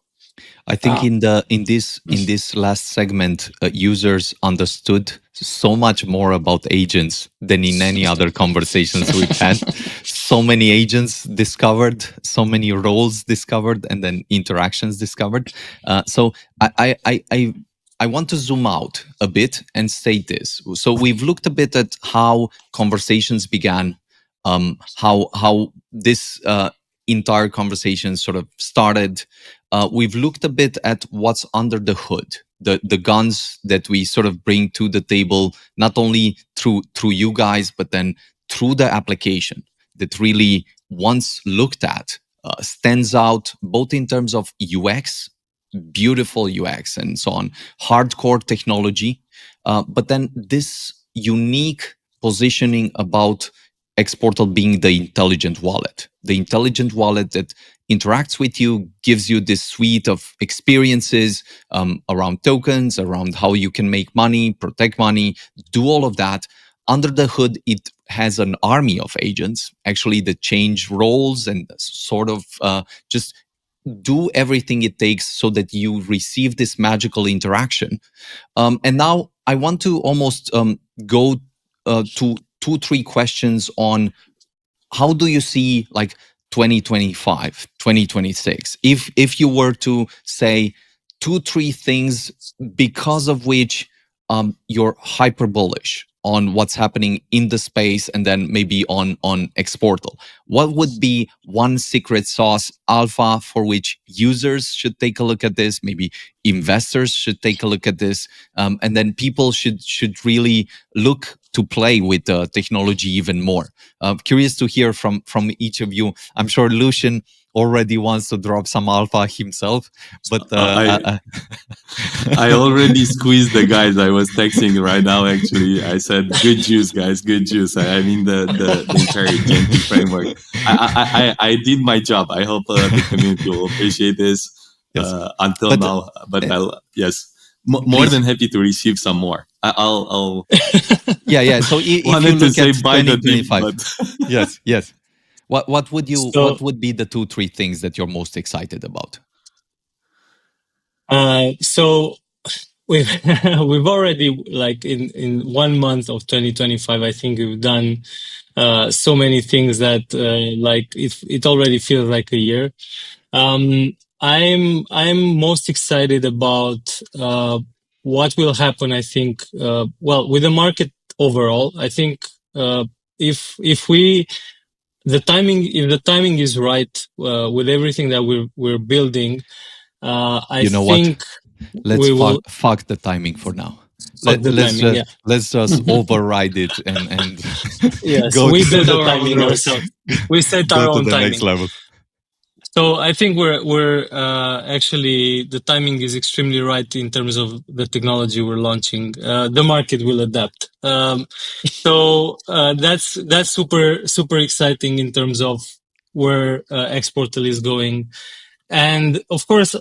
I think in this last segment, users understood so much more about agents than in any other conversations we've had. So many agents discovered, so many roles discovered, and then interactions discovered. So I want to zoom out a bit and state this. So we've looked a bit at how conversations began, how this entire conversation sort of started, we've looked a bit at what's under the hood, the guns that we sort of bring to the table, not only through you guys, but then through the application that really, once looked at, stands out both in terms of UX, beautiful UX and so on, hardcore technology, but then this unique positioning about xPortal being the intelligent wallet that interacts with you, gives you this suite of experiences around tokens, around how you can make money, protect money, do all of that. Under the hood, it has an army of agents, actually, that change roles and sort of just do everything it takes so that you receive this magical interaction. And now I want to almost go to 2-3 questions on how do you see like 2025, 2026? If you were to say 2-3 things because of which you're hyper bullish on what's happening in the space, and then maybe on xPortal, what would be one secret sauce alpha for which users should take a look at this, maybe investors should take a look at this, and then people should really look to play with the technology even more? Curious to hear from each of you. I'm sure Lucian already wants to drop some alpha himself, but I already squeezed the guys. I was texting right now, actually. I said, good juice, guys, good juice. I mean, the entire Genti framework. I did my job. I hope the community will appreciate this. Yes. Until now, but yes, more than happy to receive some more. I'll yeah. So if wanted you look to say at by the deep, 2025, but yes. What would you? So- what would be the 2-3 things that you're most excited about? So we've we've already, like, in 1 month of 2025, I think we've done so many things that like it already feels like a year. I'm most excited about what will happen. I think well, with the market overall. I think if the timing is right with everything that we're building, I You know think what? Let's we will fuck the timing for now. fuck the timing. Yeah. Let's just override it and Yes, go we to, set the our own timing rules. ourselves. We set go our to own the timing. next level. So I think we're actually, the timing is extremely right in terms of the technology we're launching. The market will adapt. So that's super exciting in terms of where xPortal is going. And of course,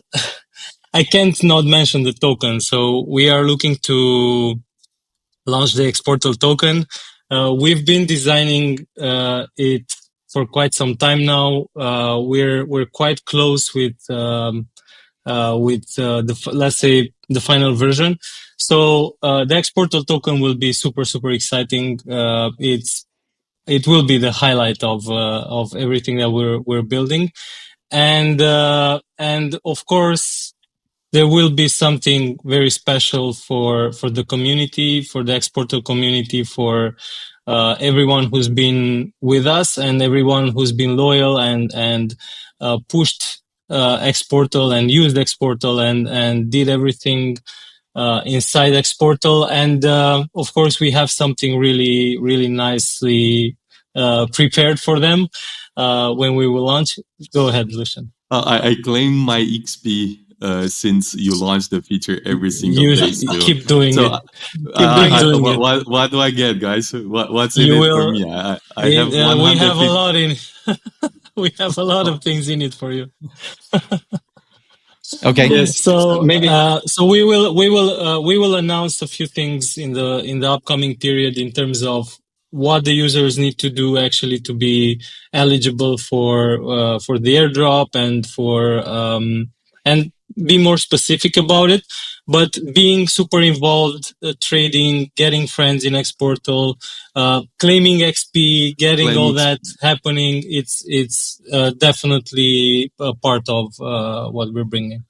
I can't not mention the token. So we are looking to launch the xPortal token. We've been designing it for quite some time now. We're quite close with let's say the final version. So the xPortal token will be super exciting. It will be the highlight of everything that we're building, and of course there will be something very special for the community, for the xPortal community, for everyone who's been with us and everyone who's been loyal and pushed xPortal and used xPortal and did everything inside xPortal. And of course, we have something really nicely prepared for them when we will launch. Go ahead, Lucian. I claim my XP since you launched the feature every single You day. Still. keep doing So, it. Keep doing it. what do I get, guys? What's in You it for will. me? I have We have a 150. lot in. We have a lot of things in it for you. Okay. Yes. So Maybe so we will announce a few things in the upcoming period in terms of what the users need to do actually to be eligible for the airdrop and for and be more specific about it. But being super involved, trading, getting friends in xPortal, claiming XP, getting Claim all XP. that happening, it's definitely a part of what we're bringing.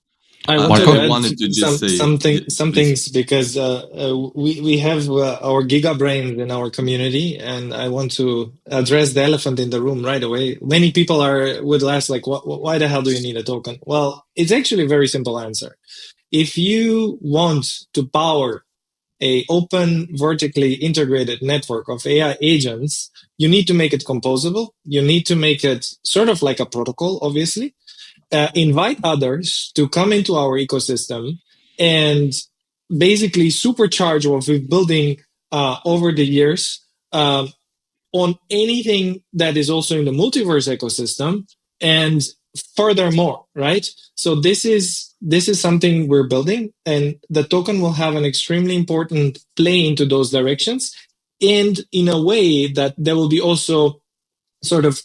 I wanted Marko? to add wanted to just say, some please. things because we have our giga brains in our community, and I want to address the elephant in the room right away. Many people would ask like, why the hell do you need a token? Well, it's actually a very simple answer. If you want to power a open, vertically integrated network of AI agents, you need to make it composable. You need to make it sort of like a protocol, obviously. Invite others to come into our ecosystem and basically supercharge what we're building over the years on anything that is also in the multiverse ecosystem and furthermore, right? So this is something we're building, and the token will have an extremely important play into those directions, and in a way that there will be also sort of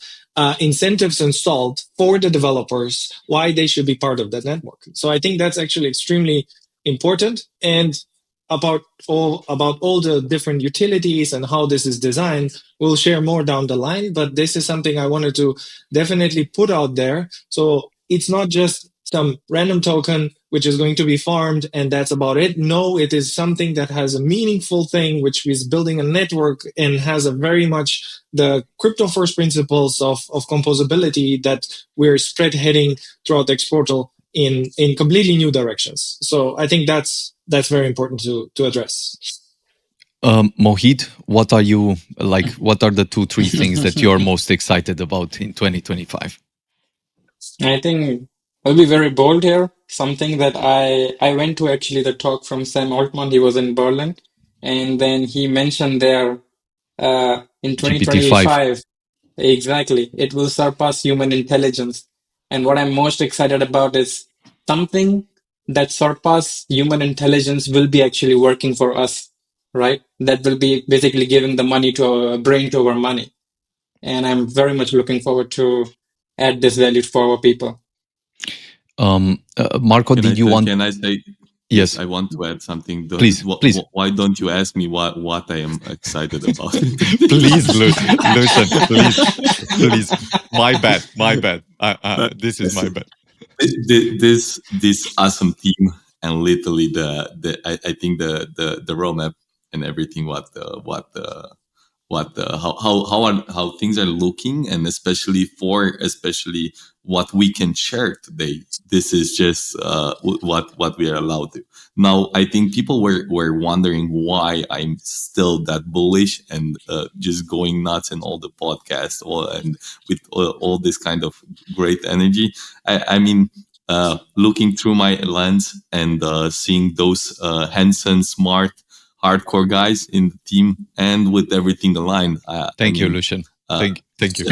incentives installed for the developers why they should be part of that network. So I think that's actually extremely important. And about all the different utilities and how this is designed, we'll share more down the line. But this is something I wanted to definitely put out there. So it's not just some random token which is going to be farmed and that's about it. No, it is something that has a meaningful thing, which is building a network and has a very much the crypto first principles of composability that we're spread heading throughout xPortal in completely new directions. So I think that's very important to address. Mohit, what are you like? What are the 2-3 things that you're most excited about in 2025? I think I'll be very bold here. Something that I went to actually the talk from Sam Altman. He was in Berlin, and then he mentioned there in GPT-5. 2025 exactly it will surpass human intelligence. And what I'm most excited about is something that surpass human intelligence will be actually working for us, right? That will be basically giving the money to our brain to our money. And I'm very much looking forward to add this value for our people. Marko, did you want? Can I say? Yes, I want to add something. Please. Why don't you ask me what I am excited about? Please, Lucian, please. My bad. This is my bad. This awesome team and literally I think the roadmap and everything how things are looking, and especially what we can share today. This is just what we are allowed to. Now, I think people were wondering why I'm still that bullish and just going nuts in all the podcasts and with all this kind of great energy. I mean, looking through my lens and seeing those handsome, smart, hardcore guys in the team and with everything aligned. Thank you, Lucian. Thank you.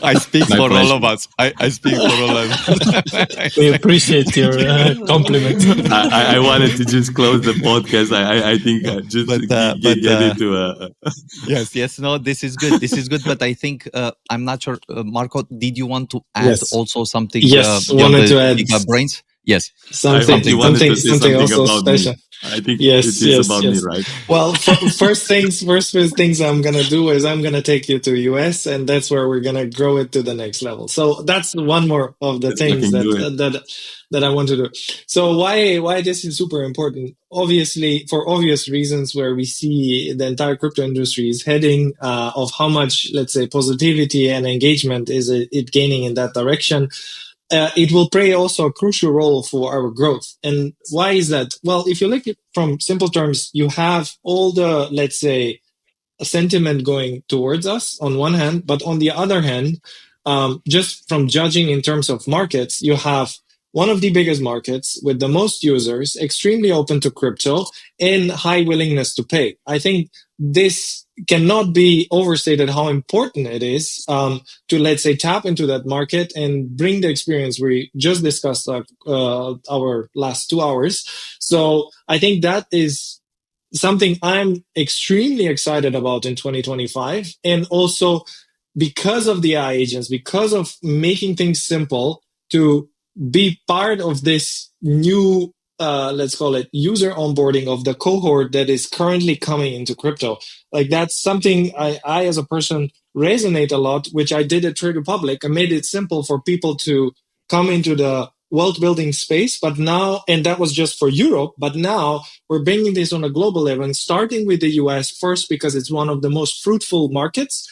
I speak for all of us. I speak for all of us. We appreciate your compliment. I wanted to just close the podcast. I think just get into Yes. No, this is good. But I think I'm not sure. Marko, did you want to add also something? Yes, wanted to add brains. Yes, something also special. Me. I think it is about me, right? Well, first things I'm gonna do is I'm gonna take you to US, and that's where we're gonna grow it to the next level. So that's one more of the things that I want to do. So why this is super important? Obviously, for obvious reasons, where we see the entire crypto industry is heading of how much, let's say, positivity and engagement is it gaining in that direction. It will play also a crucial role for our growth. And why is that? Well, if you look at from simple terms, you have all the, let's say, sentiment going towards us on one hand, but on the other hand, just from judging in terms of markets, you have one of the biggest markets with the most users, extremely open to crypto and high willingness to pay. I think this cannot be overstated how important it is to, let's say, tap into that market and bring the experience we just discussed our last 2 hours. So I think that is something I'm extremely excited about in 2025. And also because of the AI agents, because of making things simple to be part of this new let's call it user onboarding of the cohort that is currently coming into crypto. Like that's something I as a person resonate a lot, which I did at Trade Republic. I made it simple for people to come into the wealth building space, but now, and that was just for Europe, but now we're bringing this on a global level, and starting with the US first because it's one of the most fruitful markets.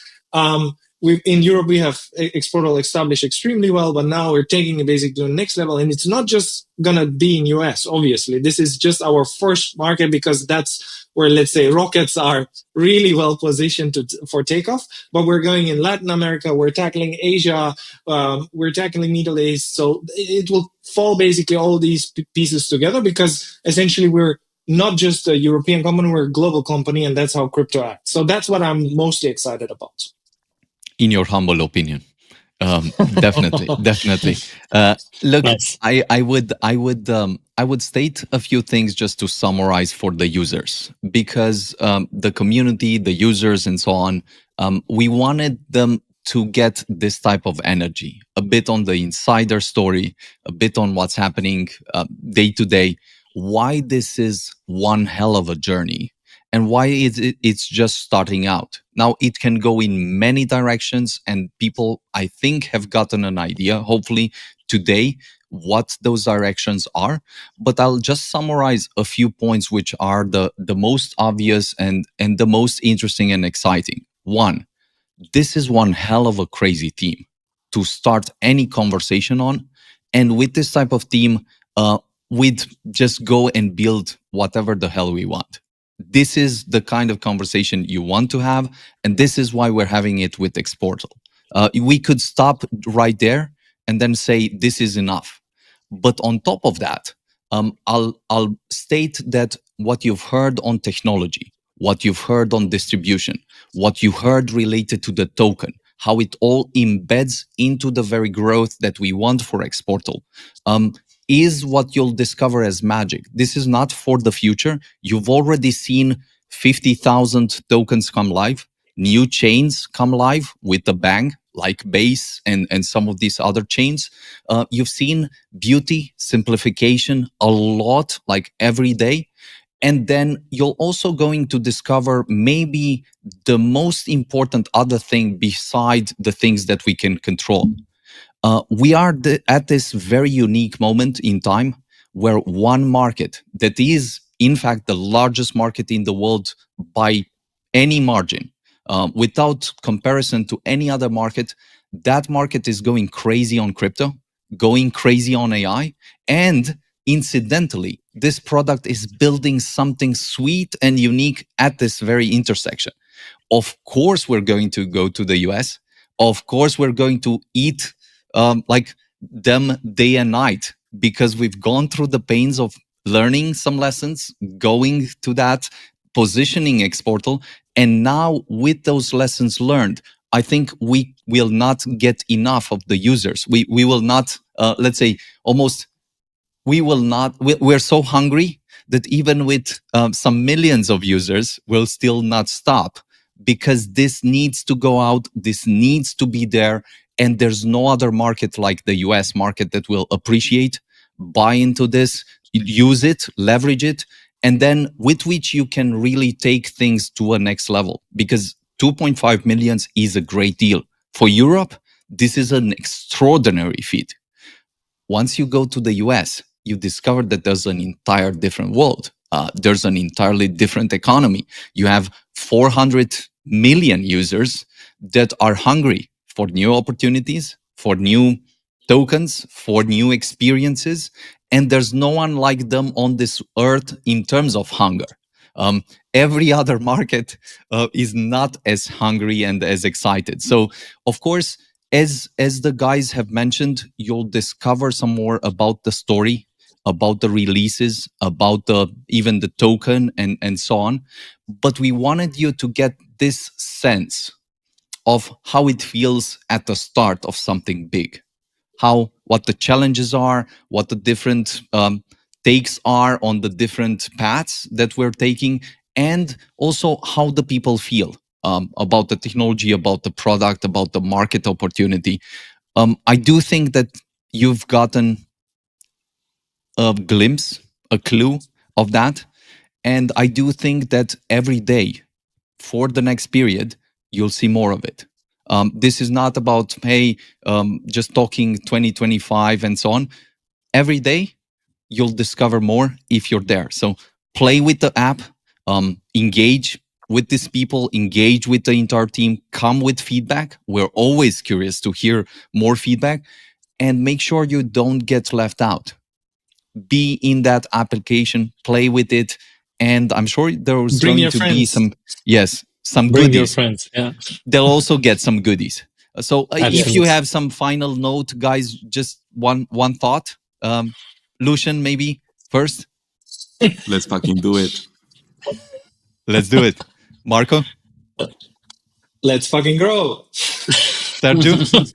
In Europe, we have xPortal established extremely well, but now we're taking it basically to the next level. And it's not just going to be in US, obviously. This is just our first market because that's where, let's say, rockets are really well positioned for takeoff. But we're going in Latin America, we're tackling Asia, we're tackling Middle East. So it will fall basically all these pieces together because essentially we're not just a European company, we're a global company, and that's how crypto acts. So that's what I'm mostly excited about. In your humble opinion. Definitely. Look, Nice. I would state a few things just to summarize for the users, because the community, the users, and so on, we wanted them to get this type of energy, a bit on the insider story, a bit on what's happening day to day, why this is one hell of a journey, and why it's just starting out. Now, it can go in many directions, and people, I think, have gotten an idea, hopefully today, what those directions are. But I'll just summarize a few points which are the most obvious and the most interesting and exciting. One, this is one hell of a crazy team to start any conversation on. And with this type of team, we'd just go and build whatever the hell we want. This is the kind of conversation you want to have, and this is why we're having it with xPortal. We could stop right there and then say this is enough. But on top of that, I'll state that what you've heard on technology, what you've heard on distribution, what you heard related to the token, how it all embeds into the very growth that we want for xPortal, is what you'll discover as magic. This is not for the future. You've already seen 50,000 tokens come live, new chains come live with a bang, like Base and some of these other chains. You've seen beauty, simplification a lot, like every day. And then you're also going to discover maybe the most important other thing beside the things that we can control. We are at this very unique moment in time where one market that is, in fact, the largest market in the world by any margin, without comparison to any other market, that market is going crazy on crypto, going crazy on AI, and incidentally, this product is building something sweet and unique at this very intersection. Of course, we're going to go to the US. Of course, we're going to eat like them day and night, because we've gone through the pains of learning some lessons, going to that, positioning xPortal, and now with those lessons learned, I think we will not get enough of the users. We will not, let's say, almost, we will not, we're so hungry that even with some millions of users, we'll still not stop, because this needs to go out, this needs to be there, and there's no other market like the US market that will appreciate, buy into this, use it, leverage it, and then with which you can really take things to a next level, because 2.5 million is a great deal. For Europe, this is an extraordinary feat. Once you go to the US, you discover that there's an entire different world. There's an entirely different economy. You have 400 million users that are hungry for new opportunities, for new tokens, for new experiences. And there's no one like them on this earth in terms of hunger. Every other market is not as hungry and as excited. So, of course, as the guys have mentioned, you'll discover some more about the story, about the releases, about even the token and so on. But we wanted you to get this sense of how it feels at the start of something big, what the challenges are, what the different takes are on the different paths that we're taking, and also how the people feel about the technology, about the product, about the market opportunity. I do think that you've gotten a glimpse, a clue of that. And I do think that every day for the next period, you'll see more of it. This is not about, hey, just talking 2025 and so on. every day you'll discover more if you're there. So play with the app, engage with these people, engage with the entire team, come with feedback. We're always curious to hear more feedback, and make sure you don't get left out. Be in that application, play with it, and I'm sure there's Bring going your to be friends. some Bring your goodies. friends. Yeah. They'll also get some goodies. So if Absolutely. you have some final note, guys, just one thought. Lucian, maybe first. Let's fucking do it. Let's do it. Marko? Let's fucking grow. Sergiu?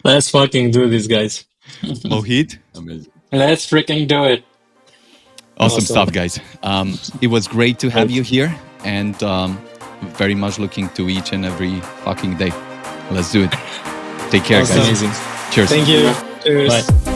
Let's fucking do this, guys. Mohit? Amazing. Let's freaking do it. Awesome Awesome. stuff, guys. It was great to have you here, and very much looking to each and every fucking day. Let's do it. Take care, Awesome. guys. Amazing. Cheers. Thank you. Cheers. Bye.